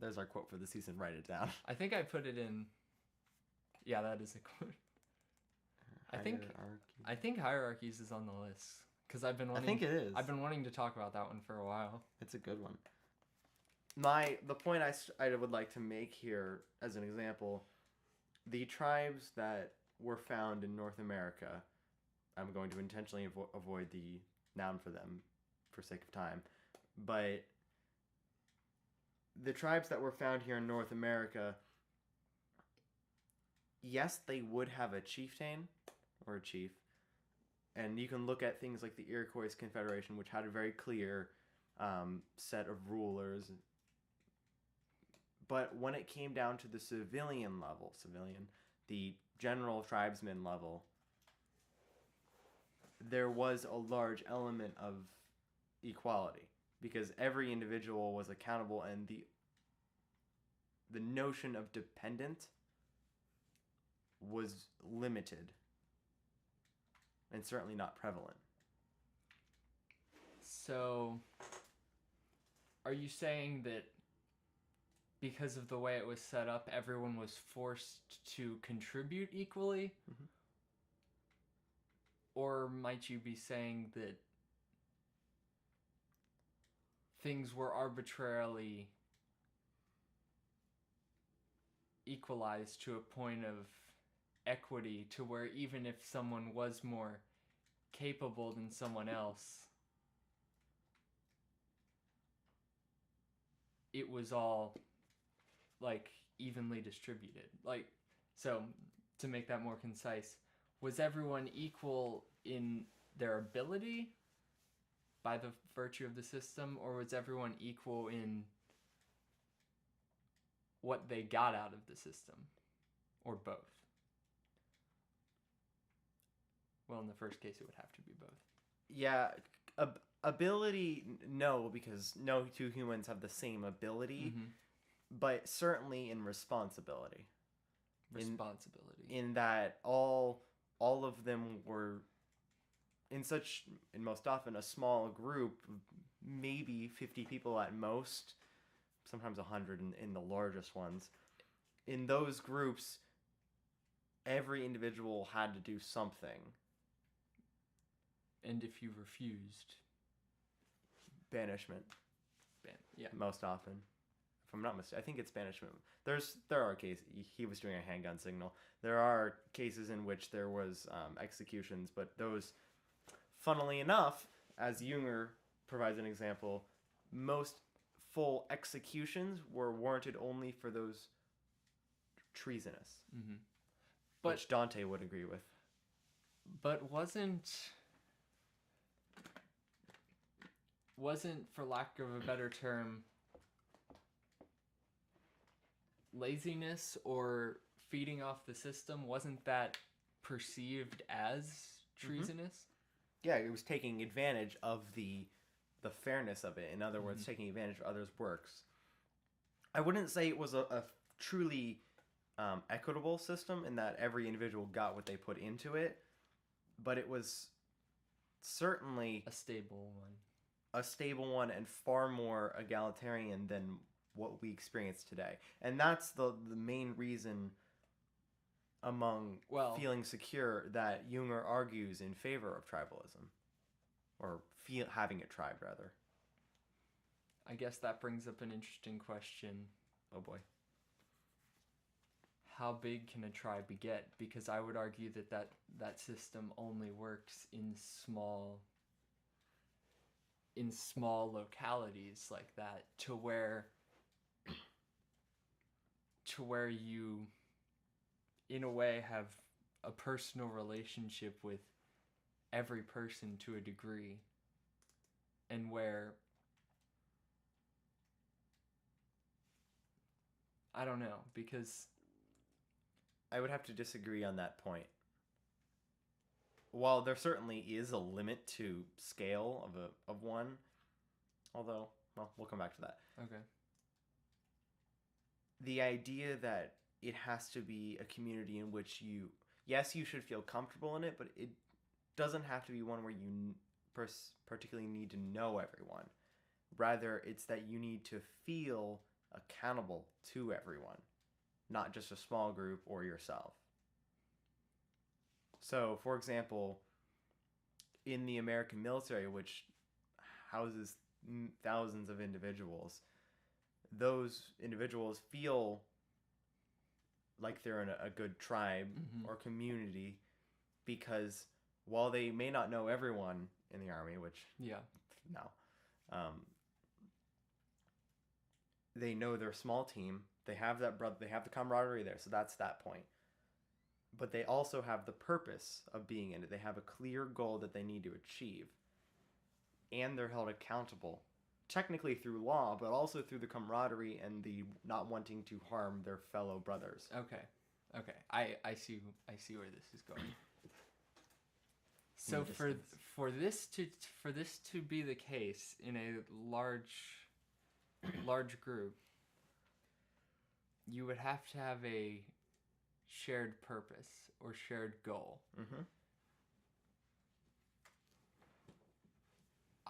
Speaker 2: There's our quote for the season. Write it down.
Speaker 1: I think I put it in... Yeah, that is a quote. I think Hierarchies is on the list. Because I've been wanting...
Speaker 2: I think it is.
Speaker 1: I've been wanting to talk about that one for a while.
Speaker 2: It's a good one. The point I would like to make here, as an example, the tribes that were found in North America, I'm going to intentionally avoid the noun for them for sake of time, but the tribes that were found here in North America, yes, they would have a chieftain or a chief, and you can look at things like the Iroquois Confederation, which had a very clear set of rulers. But when it came down to the civilian level, the general tribesman level, there was a large element of equality because every individual was accountable, and the notion of dependent was limited and certainly not prevalent.
Speaker 1: So, are you saying that because of the way it was set up, everyone was forced to contribute equally?
Speaker 2: Mm-hmm.
Speaker 1: Or might you be saying that things were arbitrarily equalized to a point of equity to where even if someone was more capable than someone else, it was all like evenly distributed? Like, so to make that more concise, was everyone equal in their ability by the virtue of the system, or was everyone equal in what they got out of the system, or both? Well, in the first case, it would have to be both.
Speaker 2: Yeah, ability, no, because no two humans have the same ability, but certainly in responsibility. In that all of them were in most often a small group, maybe 50 people at most, sometimes 100 in the largest ones. In those groups, every individual had to do something.
Speaker 1: And if you refused,
Speaker 2: banishment.
Speaker 1: Yeah.
Speaker 2: Most often. If I'm not mistaken, I think it's banishment. There are cases, he was doing a handgun signal. There are cases in which there was executions, but those, funnily enough, as Junger provides an example, most full executions were warranted only for those treasonous. Which Dante would agree with.
Speaker 1: But wasn't, for lack of a better term, laziness or feeding off the system, wasn't that perceived as treasonous?
Speaker 2: Yeah, it was taking advantage of the fairness of it. In other words, taking advantage of others' works. I wouldn't say it was a truly equitable system in that every individual got what they put into it, but it was certainly
Speaker 1: a stable one.
Speaker 2: A stable one and far more egalitarian than what we experience today. And that's the main reason among feeling secure that Junger argues in favor of tribalism. Or having a tribe, rather.
Speaker 1: I guess that brings up an interesting question.
Speaker 2: Oh boy.
Speaker 1: How big can a tribe get? Because I would argue that system only works in small localities like that, to where you in a way have a personal relationship with every person to a degree, and where I don't know, because
Speaker 2: I would have to disagree on that point. While there certainly is a limit to scale of one, although, well, we'll come back to that.
Speaker 1: Okay.
Speaker 2: The idea that it has to be a community in which yes, you should feel comfortable in it, but it doesn't have to be one where you particularly need to know everyone. Rather, it's that you need to feel accountable to everyone, not just a small group or yourself. So, for example, in the American military, which houses thousands of individuals, those individuals feel like they're in a good tribe or community because while they may not know everyone in the army, which no, they know their small team. They have they have the camaraderie there, so that's that point. But they also have the purpose of being in it. They have a clear goal that they need to achieve, and they're held accountable, technically through law, but also through the camaraderie and the not wanting to harm their fellow brothers.
Speaker 1: Okay. I see where this is going. So for this to be the case in a large group, you would have to have a shared purpose or shared goal.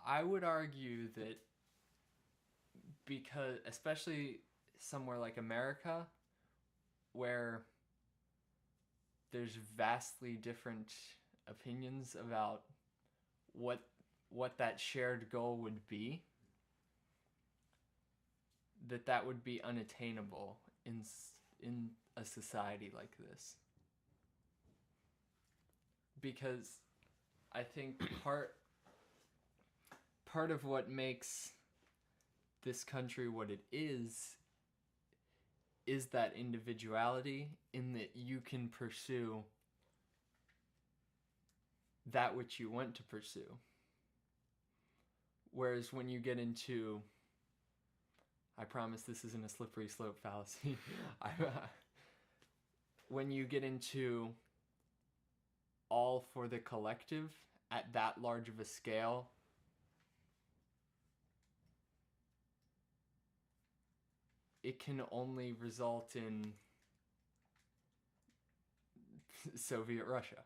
Speaker 1: I would argue that because, especially somewhere like America, where there's vastly different opinions about what that shared goal would be, that would be unattainable in a society like this. Because I think part of what makes this country what it is that individuality, in that you can pursue that which you want to pursue. Whereas when you get into, I promise this isn't a slippery slope fallacy, when you get into all for the collective at that large of a scale, it can only result in Soviet Russia.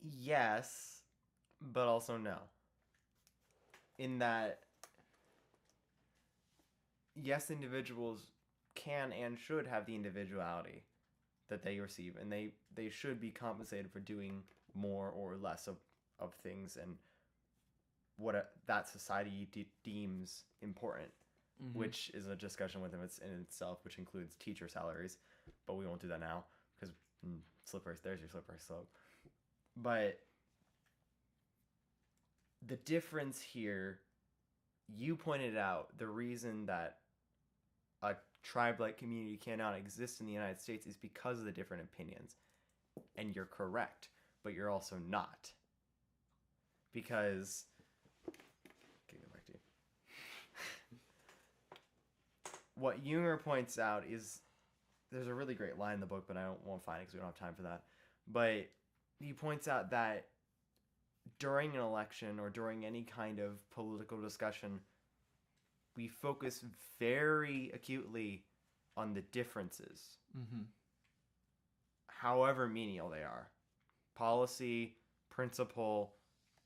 Speaker 2: Yes, but also no. In that, yes, individuals can and should have the individuality that they receive, and they should be compensated for doing more or less of things and what that society deems important, which is a discussion within itself, which includes teacher salaries, but we won't do that now because there's your slippery slope. But the difference here, you pointed out the reason that a tribe-like community cannot exist in the United States is because of the different opinions. And you're correct, but you're also not. Because, okay, go back to you. What Junger points out is, there's a really great line in the book, but I won't find it because we don't have time for that. But he points out that during an election or during any kind of political discussion, we focus very acutely on the differences, however menial they are. Policy, principle,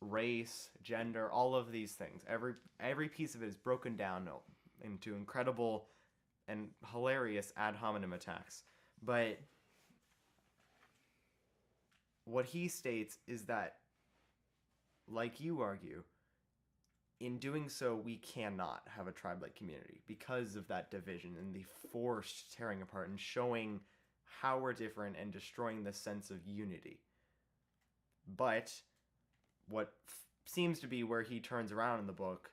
Speaker 2: race, gender, all of these things. Every piece of it is broken down into incredible and hilarious ad hominem attacks. But what he states is that, like you argue, in doing so, we cannot have a tribe-like community because of that division and the forced tearing apart and showing how we're different and destroying the sense of unity. But what seems to be where he turns around in the book,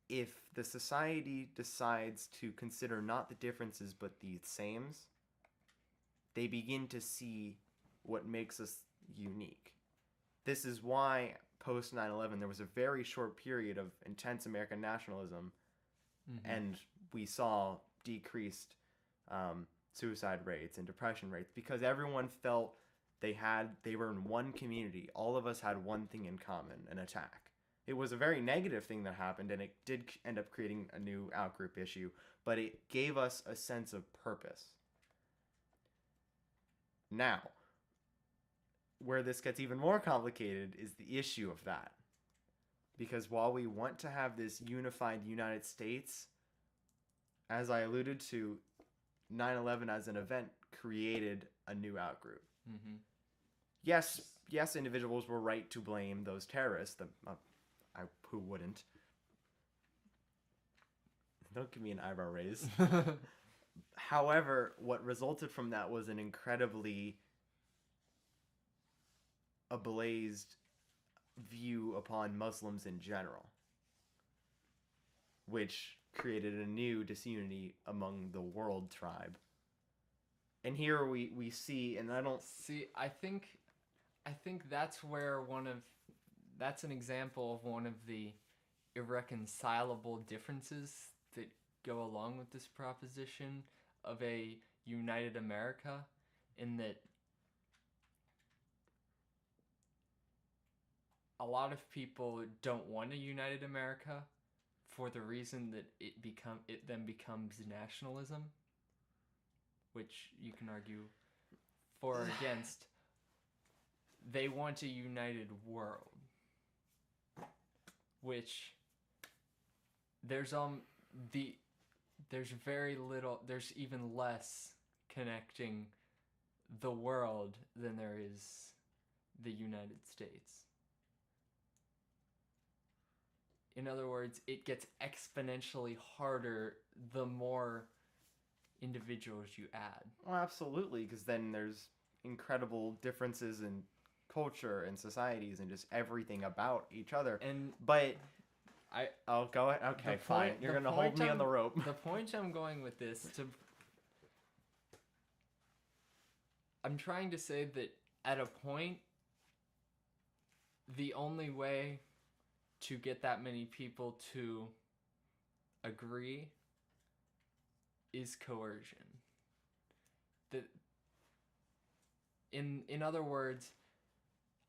Speaker 2: if the society decides to consider not the differences but the sames, they begin to see what makes us unique. This is why post 9/11 there was a very short period of intense American nationalism, and we saw decreased suicide rates and depression rates because everyone felt they were in one community. All of us had one thing in common: an attack. It was a very negative thing that happened, and it did end up creating a new outgroup issue, but it gave us a sense of purpose. Now, where this gets even more complicated is the issue of that. Because while we want to have this unified United States, as I alluded to, 9/11 as an event created a new outgroup.
Speaker 1: Mm-hmm.
Speaker 2: Yes, individuals were right to blame those terrorists. Who wouldn't? Don't give me an eyebrow raise. However, what resulted from that was an incredibly ablazed view upon Muslims in general, which created a new disunity among the world tribe. And here we see, and I don't
Speaker 1: see. I think that's where that's an example of one of the irreconcilable differences that go along with this proposition of a united America, in that a lot of people don't want a united America for the reason that it then becomes nationalism, which you can argue for or against. They want a united world, which there's very little, there's even less connecting the world than there is the United States. In other words, it gets exponentially harder the more individuals you add.
Speaker 2: Well, absolutely, because then there's incredible differences in culture and societies and just everything about each other. But I'll go ahead. Okay, fine. You're gonna hold me on the rope.
Speaker 1: The point I'm going with this I'm trying to say that at a point, the only way to get that many people to agree is coercion. In other words,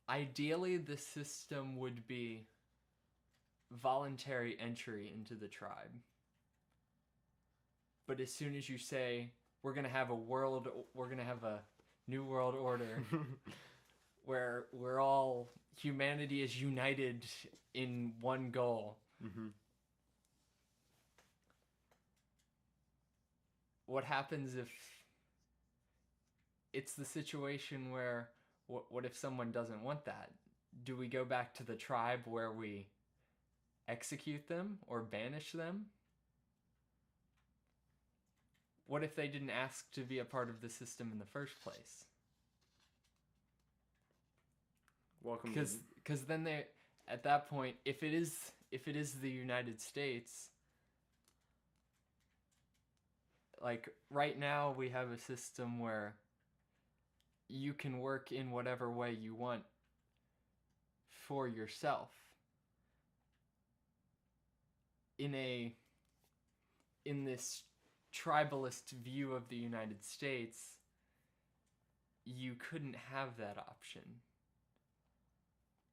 Speaker 1: ideally the system would be voluntary entry into the tribe. But as soon as you say we're going to have a new world order where humanity is united in one goal.
Speaker 2: Mm-hmm.
Speaker 1: What happens if it's the situation where what if someone doesn't want that? Do we go back to the tribe where we execute them or banish them? What if they didn't ask to be a part of the system in the first place? Because then at that point, if it is the United States, like right now we have a system where you can work in whatever way you want for yourself. In this tribalist view of the United States, you couldn't have that option.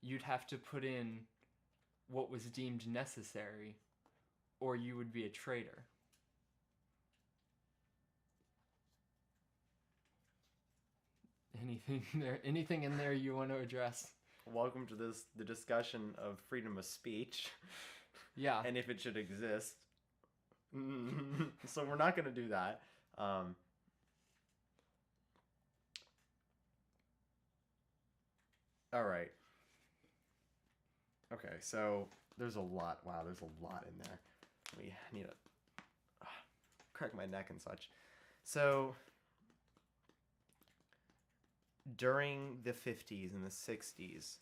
Speaker 1: You'd have to put in what was deemed necessary, or you would be a traitor. Anything in there you want to address?
Speaker 2: Welcome to the discussion of freedom of speech.
Speaker 1: Yeah.
Speaker 2: And if it should exist. So we're not going to do that. All right. Okay, so there's a lot. Wow, there's a lot in there. We need to crack my neck and such. So during the 50s and the 60s,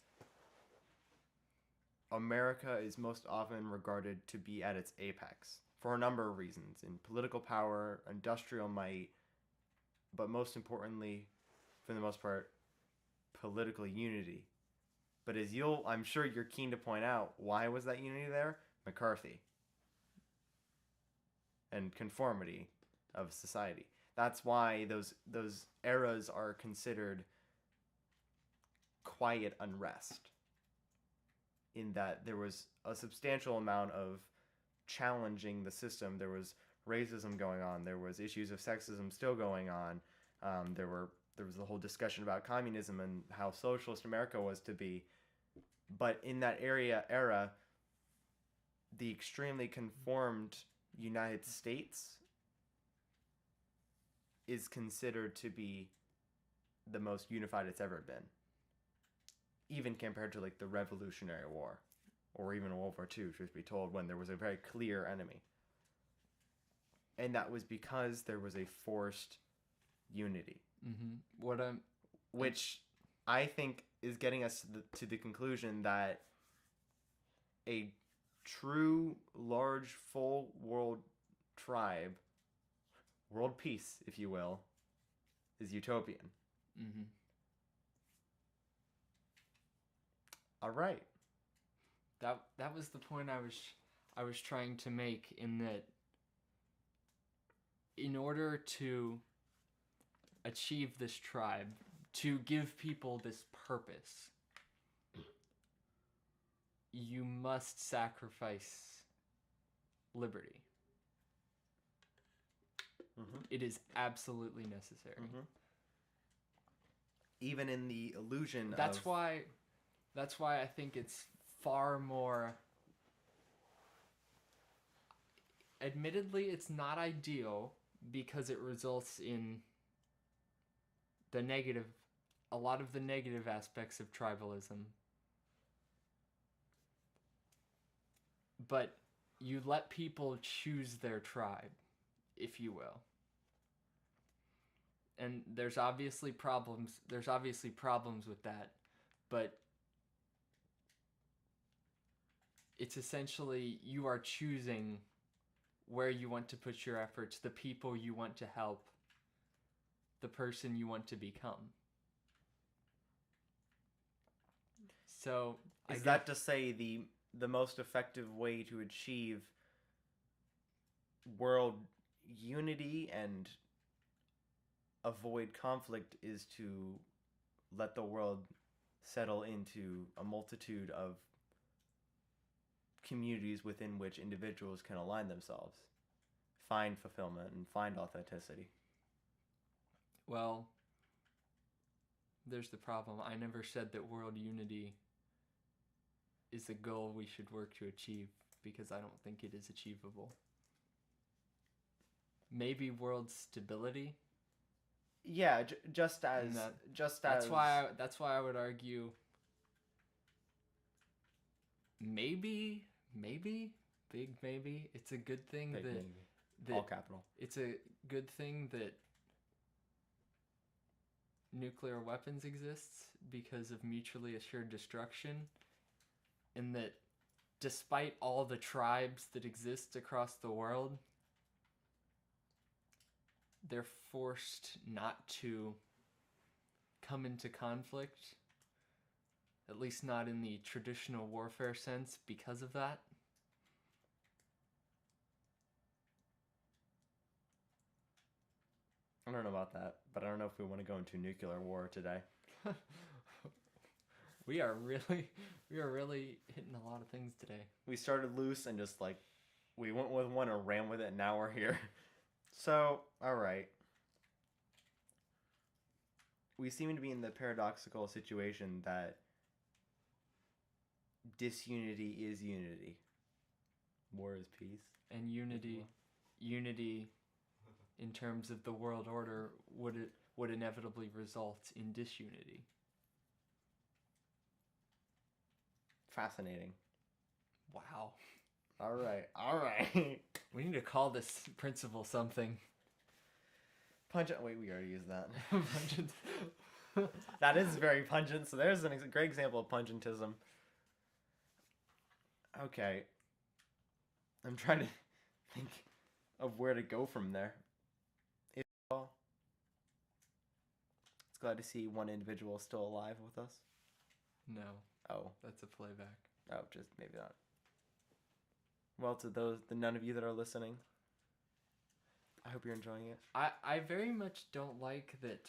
Speaker 2: America is most often regarded to be at its apex for a number of reasons: in political power, industrial might, but most importantly, for the most part, political unity. But I'm sure you're keen to point out, why was that unity there? McCarthy. And conformity of society. That's why those eras are considered quiet unrest. in that there was a substantial amount of challenging the system. There was racism going on. There was issues of sexism still going on. There was the whole discussion about communism and how socialist America was to be. But in that era, the extremely conformed United States is considered to be the most unified it's ever been, even compared to like the Revolutionary War or even World War II, truth be told, when there was a very clear enemy. And that was because there was a forced unity.
Speaker 1: Mm-hmm.
Speaker 2: Which I think is getting us to the conclusion that a true, large, full world tribe, world peace, if you will, is utopian.
Speaker 1: Mm-hmm.
Speaker 2: All right.
Speaker 1: That was the point I was trying to make, in that in order to achieve this tribe, to give people this purpose, you must sacrifice liberty.
Speaker 2: Mm-hmm.
Speaker 1: It is absolutely necessary.
Speaker 2: Mm-hmm. Even in the illusion
Speaker 1: That's why I think it's far more... Admittedly, it's not ideal because it results in a lot of the negative aspects of tribalism. But you let people choose their tribe, if you will. And there's obviously problems with that, but it's essentially you are choosing where you want to put your efforts, the people you want to help, the person you want to become. So
Speaker 2: is that to say the most effective way to achieve world unity and avoid conflict is to let the world settle into a multitude of communities within which individuals can align themselves, find fulfillment, and find authenticity?
Speaker 1: Well, there's the problem. I never said that world unity is a goal we should work to achieve, because I don't think it is achievable. Maybe world stability.
Speaker 2: Yeah, just as
Speaker 1: that's why I would argue maybe big maybe it's a good thing that
Speaker 2: all capital.
Speaker 1: It's a good thing that nuclear weapons exists because of mutually assured destruction, and that despite all the tribes that exist across the world, they're forced not to come into conflict, at least not in the traditional warfare sense, because of that.
Speaker 2: I don't know about that, but I don't know if we want to go into nuclear war today.
Speaker 1: We are really hitting a lot of things today.
Speaker 2: We started loose and just we went with one and ran with it, and now we're here. So, all right. We seem to be in the paradoxical situation that disunity is unity. War is peace.
Speaker 1: And unity in terms of the world order would inevitably result in disunity.
Speaker 2: Fascinating.
Speaker 1: Wow.
Speaker 2: All right.
Speaker 1: We need to call this principle something.
Speaker 2: Pungent. Wait, we already used that.
Speaker 1: Pungent.
Speaker 2: That is very pungent. So there's a great example of pungentism. Okay. I'm trying to think of where to go from there. It's glad to see one individual still alive with us.
Speaker 1: No.
Speaker 2: Oh.
Speaker 1: That's a playback.
Speaker 2: Oh, just maybe not. Well, to the none of you that are listening, I hope you're enjoying it.
Speaker 1: I very much don't like that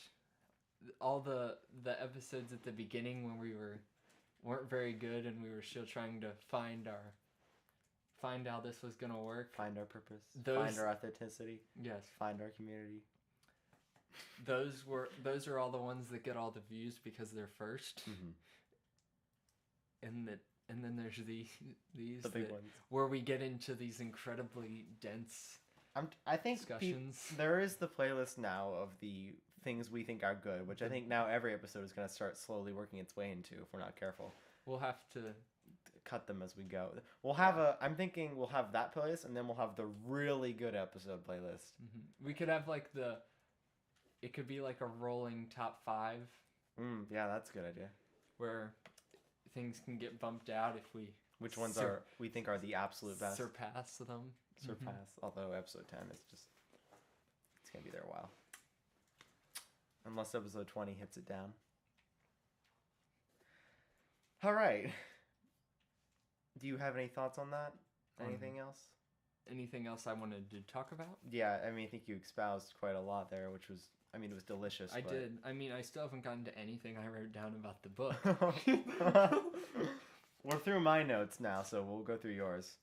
Speaker 1: all the episodes at the beginning when we were weren't very good, and we were still trying to find how this was gonna work.
Speaker 2: Find our purpose.
Speaker 1: Those-
Speaker 2: Find our authenticity.
Speaker 1: Yes,
Speaker 2: Find our community.
Speaker 1: those are all the ones that get all the views because they're first,
Speaker 2: Mm-hmm.
Speaker 1: and then there's these
Speaker 2: The big
Speaker 1: that-
Speaker 2: ones.
Speaker 1: where we get into these incredibly dense
Speaker 2: I think
Speaker 1: discussions.
Speaker 2: there is the playlist now of the things we think are good, which I think now every episode is going to start slowly working its way into if we're not careful.
Speaker 1: We'll have to.
Speaker 2: Cut them as we go. We'll have I'm thinking we'll have that playlist, and then we'll have the really good episode playlist.
Speaker 1: We could have like it could be like a rolling top 5
Speaker 2: Yeah, that's a good idea.
Speaker 1: where things can get bumped out if we
Speaker 2: Which ones are we think are the absolute best?
Speaker 1: surpass them.
Speaker 2: Surpass. Although episode 10 is just it's gonna be there a while. Unless episode 20 hits it down. All right. Do you have any thoughts on that? Anything else?
Speaker 1: Anything else I wanted to talk about?
Speaker 2: Yeah, I mean, I think you espoused quite a lot there, which was, I mean, it was delicious.
Speaker 1: I did. I mean, I still haven't gotten to anything I wrote down about the book.
Speaker 2: We're through my notes now, so we'll go through yours.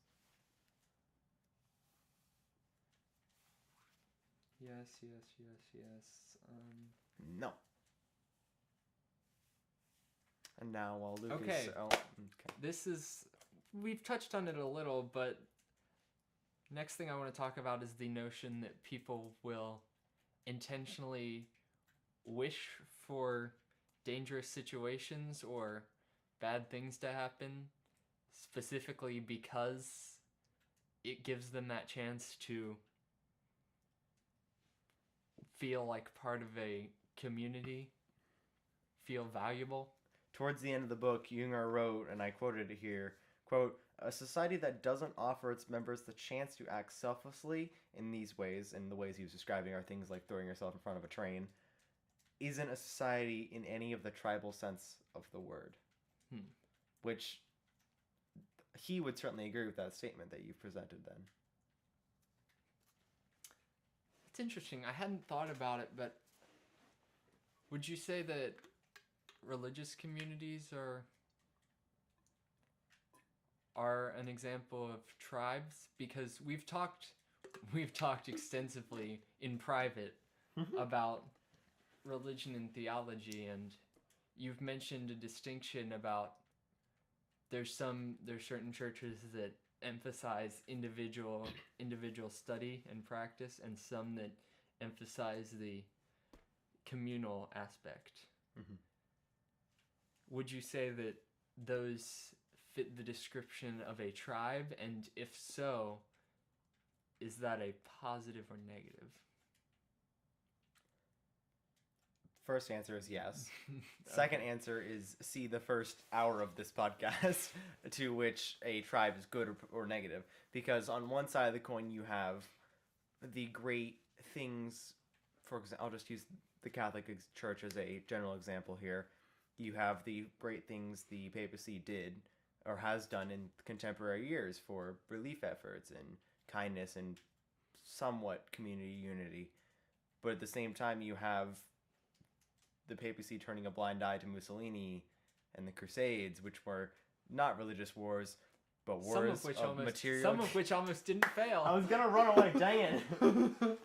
Speaker 1: Yes.
Speaker 2: No. And now while Luke
Speaker 1: Okay.
Speaker 2: is... Oh, okay.
Speaker 1: We've touched on it a little, but next thing I want to talk about is the notion that people will intentionally wish for dangerous situations or bad things to happen, specifically because it gives them that chance to feel like part of a community, feel valuable.
Speaker 2: Towards the end of the book, Junger wrote, and I quoted it here, quote, "A society that doesn't offer its members the chance to act selflessly in these ways," and the ways he was describing are things like throwing yourself in front of a train, "isn't a society in any of the tribal sense of the word." Which he would certainly agree with that statement that you presented then.
Speaker 1: It's interesting. I hadn't thought about it, but would you say that religious communities are an example of tribes? Because we've talked extensively in private about religion and theology, and you've mentioned a distinction about there's certain churches that emphasize individual study and practice, and some that emphasize the communal aspect. Would you say that those fit the description of a tribe? And if so, is that a positive or negative?
Speaker 2: First answer is yes. Second answer is see the first hour of this podcast to which a tribe is good or negative. Because on one side of the coin, you have the great things. For example, I'll just use the Catholic Church as a general example here. You have the great things the papacy did or has done in contemporary years for relief efforts and kindness and somewhat community unity. But at the same time, you have the papacy turning a blind eye to Mussolini and the Crusades, which were not religious wars, but wars of material.
Speaker 1: Some of which almost didn't fail.
Speaker 2: I was gonna run away, dang it.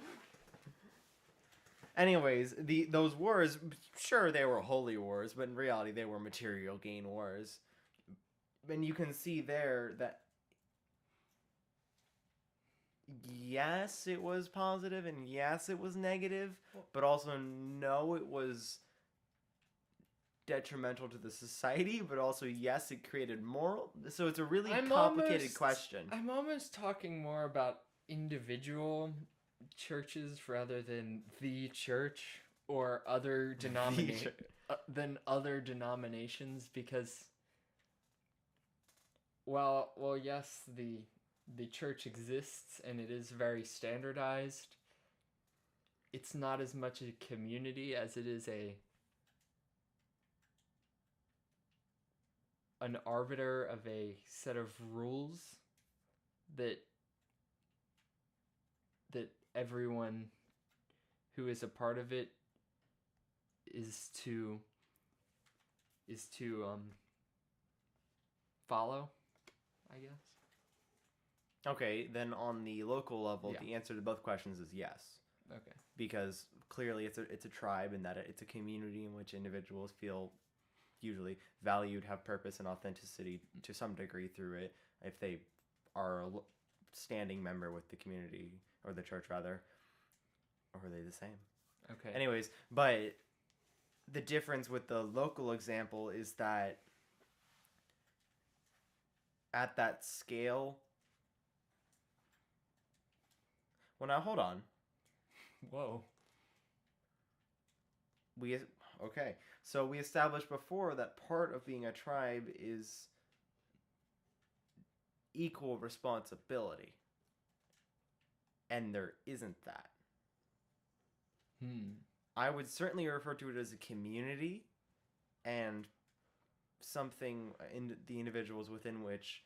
Speaker 2: Anyways, those wars, sure, they were holy wars, but in reality, they were material gain wars. And you can see there that yes, it was positive, and yes, it was negative, but also no, it was detrimental to the society, but also yes, it created moral. So it's a really complicated question.
Speaker 1: I'm almost talking more about individual churches rather than the church or other denominations, because well yes, the church exists and it is very standardized. It's not as much a community as it is an arbiter of a set of rules that everyone who is a part of it is to follow, I guess.
Speaker 2: Okay, then on the local level,
Speaker 1: Yeah.
Speaker 2: the answer to both questions is yes.
Speaker 1: Okay.
Speaker 2: Because clearly it's a tribe, and that it's a community in which individuals feel usually valued, have purpose and authenticity to some degree through it, if they are a standing member with the community, or the church rather. Or are they the same?
Speaker 1: Okay.
Speaker 2: Anyways, but the difference with the local example is that at that scale... Well, now hold on.
Speaker 1: Whoa.
Speaker 2: Okay, so we established before that part of being a tribe is equal responsibility, and there isn't that. I would certainly refer to it as a community, and something in the individuals within which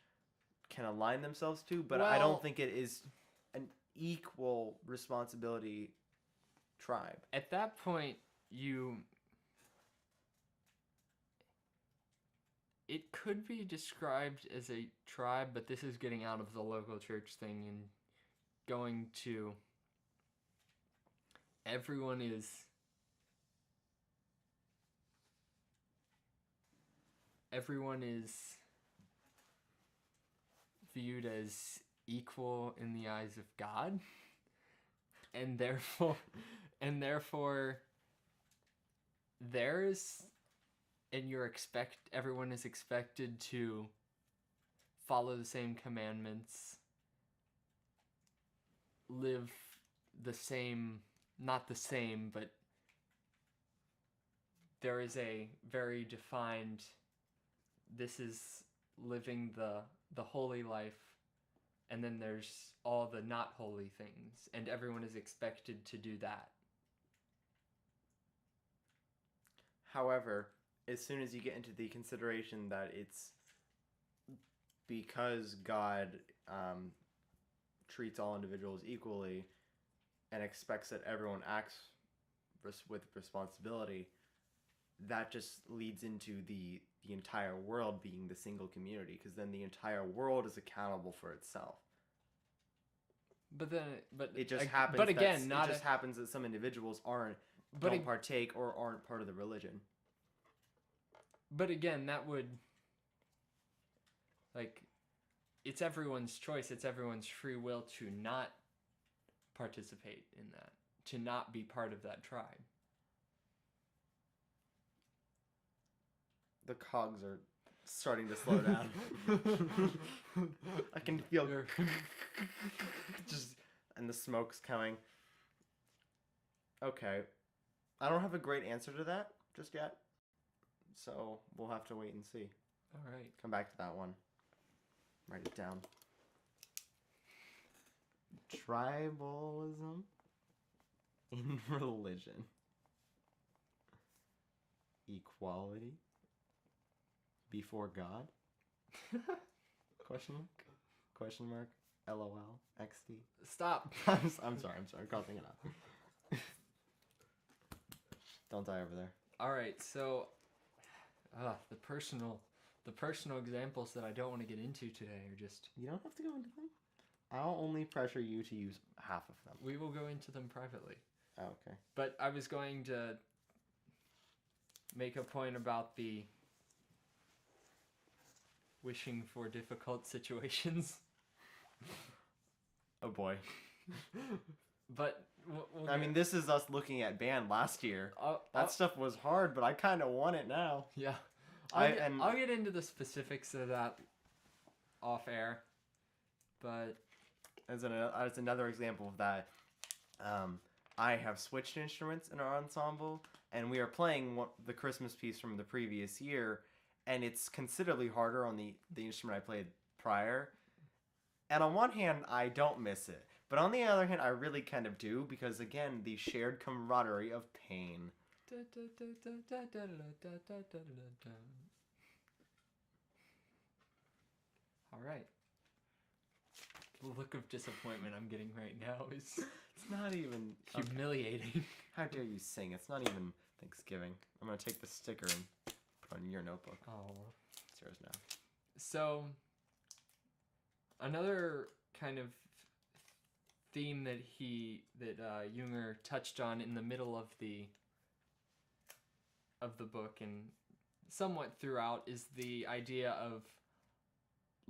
Speaker 2: can align themselves to, but I don't think it is an equal responsibility tribe.
Speaker 1: At that point, it could be described as a tribe, but this is getting out of the local church thing and going to everyone is viewed as equal in the eyes of God, and therefore everyone is expected to follow the same commandments, live the same, not the same, but there is a very defined, this is living the holy life, and then there's all the not holy things, and everyone is expected to do that.
Speaker 2: However, as soon as you get into the consideration that it's because God treats all individuals equally and expects that everyone acts with responsibility, that just leads into the entire world being the single community, because then the entire world is accountable for itself.
Speaker 1: But
Speaker 2: it just happens. But again, happens that some individuals don't partake or aren't part of the religion.
Speaker 1: But again, that would, like, it's everyone's choice. It's everyone's free will to not participate in that, to not be part of that tribe.
Speaker 2: The cogs are starting to slow down. I can feel and the smoke's coming. Okay. I don't have a great answer to that just yet. So we'll have to wait and see.
Speaker 1: All right.
Speaker 2: Come back to that one. Write it down. Tribalism in religion. Equality before God? Question mark? Question mark? LOL? XD?
Speaker 1: Stop.
Speaker 2: I'm sorry. I'm crossing it out. Don't die over there.
Speaker 1: All right, so the personal examples that I don't want to get into today are just...
Speaker 2: You don't have to go into them. I'll only pressure you to use half of them.
Speaker 1: We will go into them privately.
Speaker 2: Oh, okay.
Speaker 1: But I was going to make a point about the wishing for difficult situations.
Speaker 2: Oh boy.
Speaker 1: But
Speaker 2: I mean, this is us looking at band last year. That stuff was hard, but I kind of want it now.
Speaker 1: Yeah. I'll get into the specifics of that off air. But
Speaker 2: as another example of that, I have switched instruments in our ensemble, and we are playing the Christmas piece from the previous year, and it's considerably harder on the instrument I played prior. And on one hand, I don't miss it. But on the other hand, I really kind of do, because again, the shared camaraderie of pain.
Speaker 1: All right. The look of disappointment I'm getting right now is...
Speaker 2: It's not even...
Speaker 1: humiliating.
Speaker 2: How dare you sing? It's not even Thanksgiving. I'm going to take the sticker and put on your notebook.
Speaker 1: Oh.
Speaker 2: It's yours now.
Speaker 1: So another kind of theme that Junger touched on in the middle of the book and somewhat throughout is the idea of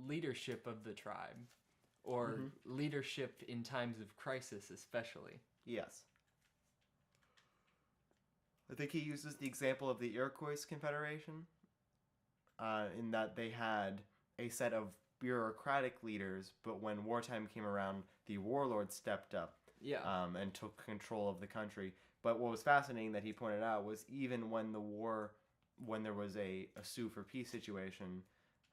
Speaker 1: leadership of the tribe, or leadership in times of crisis, especially.
Speaker 2: Yes. I think he uses the example of the Iroquois Confederation, in that they had a set of bureaucratic leaders, but when wartime came around, the warlords stepped up and took control of the country. But what was fascinating that he pointed out was even when there was a sue for peace situation,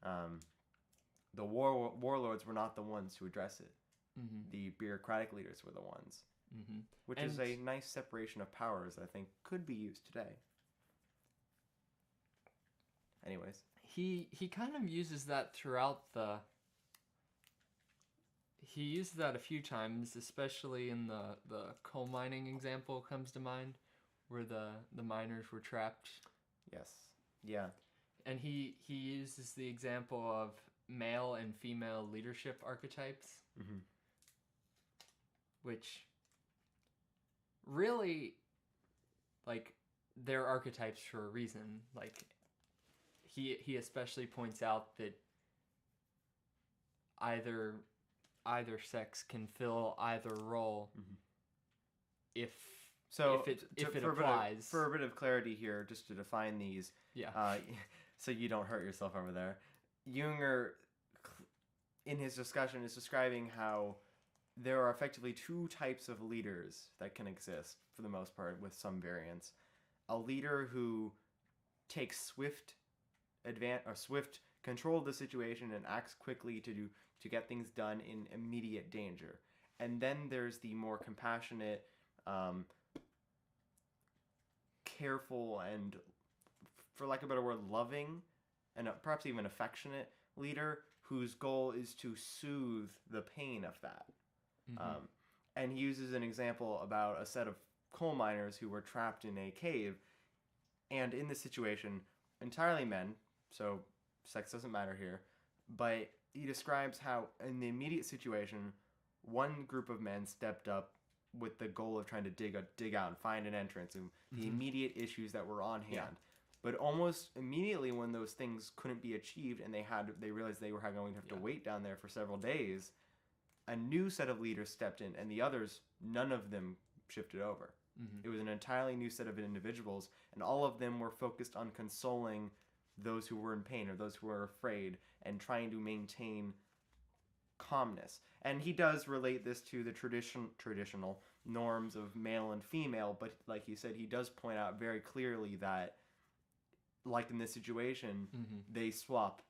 Speaker 2: the warlords were not the ones to address it. Mm-hmm. The bureaucratic leaders were the ones. Mm-hmm. Which is a nice separation of powers that I think could be used today. Anyways.
Speaker 1: He kind of uses that throughout he used that a few times, especially in the coal mining example comes to mind, where the miners were trapped.
Speaker 2: Yes. Yeah.
Speaker 1: And he uses the example of male and female leadership archetypes, mm-hmm. which really, like, they're archetypes for a reason. Like, he especially points out that either sex can fill either role, mm-hmm. if it applies.
Speaker 2: For a bit of clarity here, just to define these, so you don't hurt yourself over there, Junger, in his discussion, is describing how there are effectively two types of leaders that can exist, for the most part, with some variance. A leader who takes swift control of the situation and acts quickly to get things done in immediate danger. And then there's the more compassionate, careful, and, for lack of a better word, loving, and perhaps even affectionate leader whose goal is to soothe the pain of that. Mm-hmm. And he uses an example about a set of coal miners who were trapped in a cave, and in this situation, entirely men, so sex doesn't matter here, but he describes how in the immediate situation, one group of men stepped up with the goal of trying to dig out and find an entrance, and the mm-hmm. immediate issues that were on hand. Yeah. But almost immediately when those things couldn't be achieved and they realized they were going to have to wait down there for several days, a new set of leaders stepped in, and the others, none of them shifted over. Mm-hmm. It was an entirely new set of individuals, and all of them were focused on consoling those who were in pain or those who were afraid and trying to maintain calmness. And he does relate this to the traditional norms of male and female, but like he said, he does point out very clearly that, like in this situation, mm-hmm. they swap.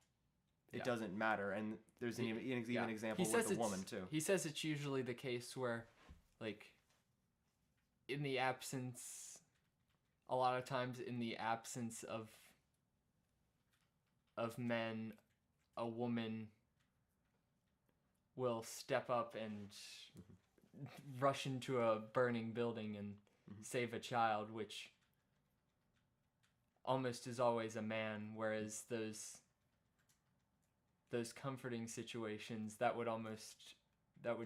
Speaker 2: It doesn't matter. And there's even an example with a woman, too.
Speaker 1: He says it's usually the case where, like, a lot of times in the absence of men, a woman will step up and mm-hmm. rush into a burning building and mm-hmm. save a child, which almost is always a man, whereas those comforting situations that would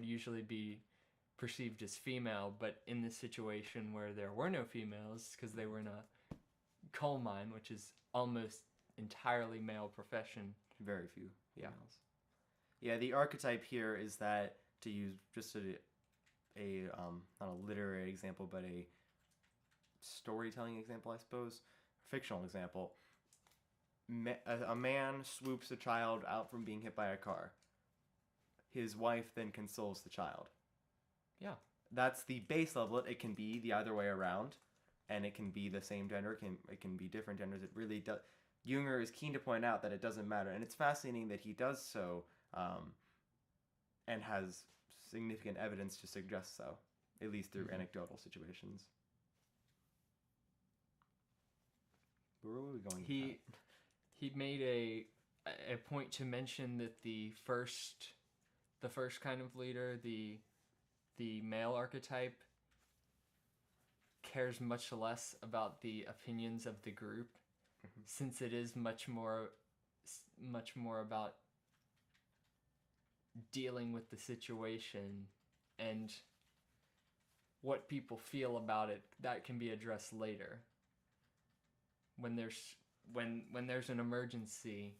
Speaker 1: usually be perceived as female, but in this situation where there were no females because they were in a coal mine, which is almost entirely male profession.
Speaker 2: Very few females. Yeah, the archetype here is that, to use just a not a literary example, but a storytelling example, I suppose, fictional example. A man swoops a child out from being hit by a car. His wife then consoles the child.
Speaker 1: Yeah.
Speaker 2: That's the base level. It can be the other way around, and it can be the same gender. It can be different genders. It really does. Junger is keen to point out that it doesn't matter, and it's fascinating that he does so, and has significant evidence to suggest so, at least through mm-hmm. anecdotal situations. Where were we going?
Speaker 1: He made a point to mention that the first kind of leader, the male archetype, cares much less about the opinions of the group, mm-hmm. since it is much more much more about dealing with the situation and what people feel about it. That can be addressed later. When there's an emergency,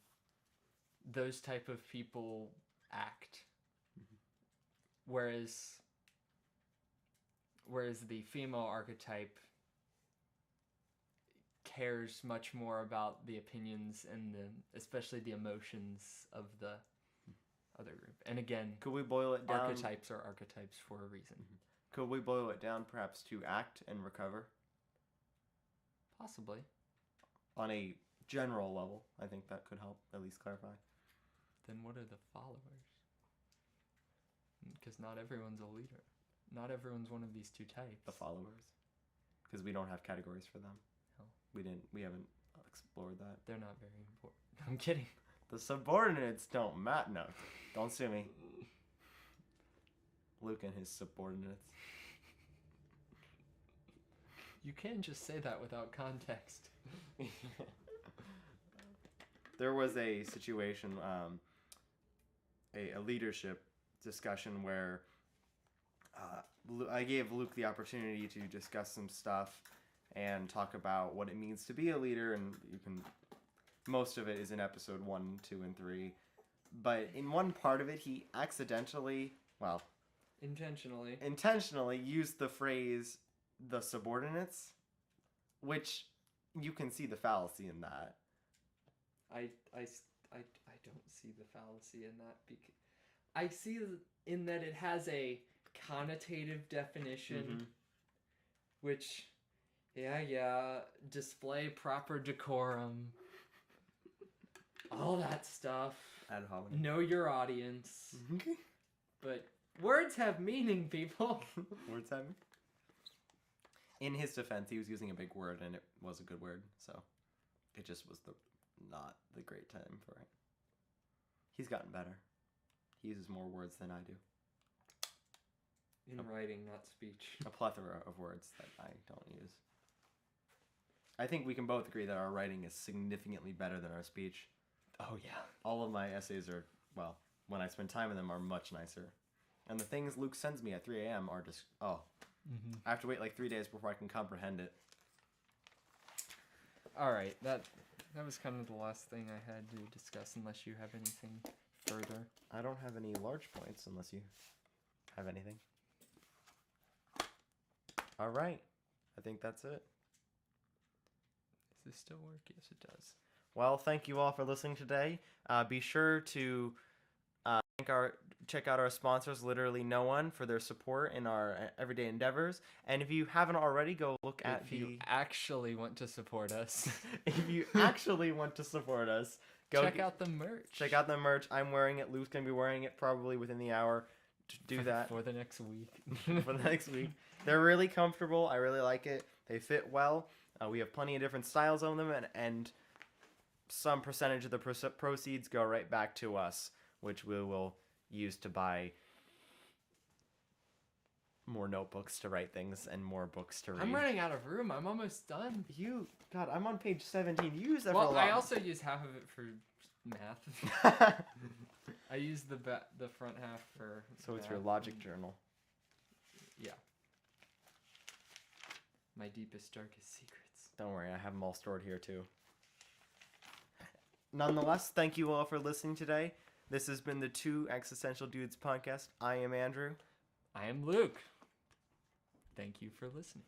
Speaker 1: those type of people act. Whereas the female archetype cares much more about the opinions and especially the emotions of the other group. And again,
Speaker 2: could we boil it down?
Speaker 1: Archetypes are archetypes for a reason.
Speaker 2: Could we boil it down perhaps to act and recover?
Speaker 1: Possibly.
Speaker 2: On a general level, I think that could help at least clarify.
Speaker 1: Then what are the followers? Because not everyone's a leader. Not everyone's one of these two types.
Speaker 2: The followers. Because we don't have categories for them.
Speaker 1: No.
Speaker 2: We haven't explored that.
Speaker 1: They're not very important. I'm kidding.
Speaker 2: The subordinates don't matter. No, don't sue me. Luke and his subordinates.
Speaker 1: You can just say that without context.
Speaker 2: There was a situation, a leadership discussion where I gave Luke the opportunity to discuss some stuff and talk about what it means to be a leader, and most of it is in episode 1, 2, and 3. But in one part of it, he intentionally used the phrase "the subordinates," which you can see the fallacy in that.
Speaker 1: I don't see the fallacy in that, because I see in that it has a connotative definition, which, display proper decorum, all that stuff.
Speaker 2: Ad hominem.
Speaker 1: Know your audience. But words have meaning, people.
Speaker 2: Words have meaning. In his defense, he was using a big word, and it was a good word, so it just was not the great time for it. He's gotten better. He uses more words than I do.
Speaker 1: In writing, not speech.
Speaker 2: A plethora of words that I don't use. I think we can both agree that our writing is significantly better than our speech.
Speaker 1: Oh, yeah.
Speaker 2: All of my essays are, well, when I spend time in them, are much nicer. And the things Luke sends me at 3 a.m. are just, I have to wait like 3 days before I can comprehend it.
Speaker 1: All right, that was kind of the last thing I had to discuss, unless you have anything further.
Speaker 2: I don't have any large points unless you have anything. All right. I think that's it.
Speaker 1: Does this still work? Yes, it does.
Speaker 2: Well, thank you all for listening today. Be sure to check out our sponsors, Literally No One, for their support in our everyday endeavors. And if you haven't already, go look at
Speaker 1: If you actually want to support us.
Speaker 2: If you actually want to support us, go
Speaker 1: check out the merch.
Speaker 2: Check out the merch. I'm wearing it. Luke's going to be wearing it probably within the hour to do that.
Speaker 1: For the next week.
Speaker 2: For the next week. They're really comfortable. I really like it. They fit well. We have plenty of different styles on them, and some percentage of the proceeds go right back to us, which we will use to buy more notebooks to write things and more books to read.
Speaker 1: I'm running out of room. I'm almost done.
Speaker 2: God, I'm on page 17. You use that for a lot.
Speaker 1: Well, I also use half of it for math. I use the front half for
Speaker 2: So it's your logic journal.
Speaker 1: Yeah. My deepest, darkest secrets.
Speaker 2: Don't worry, I have them all stored here too. Nonetheless, thank you all for listening today. This has been the Two Existential Dudes podcast. I am Andrew.
Speaker 1: I am Luke. Thank you for listening.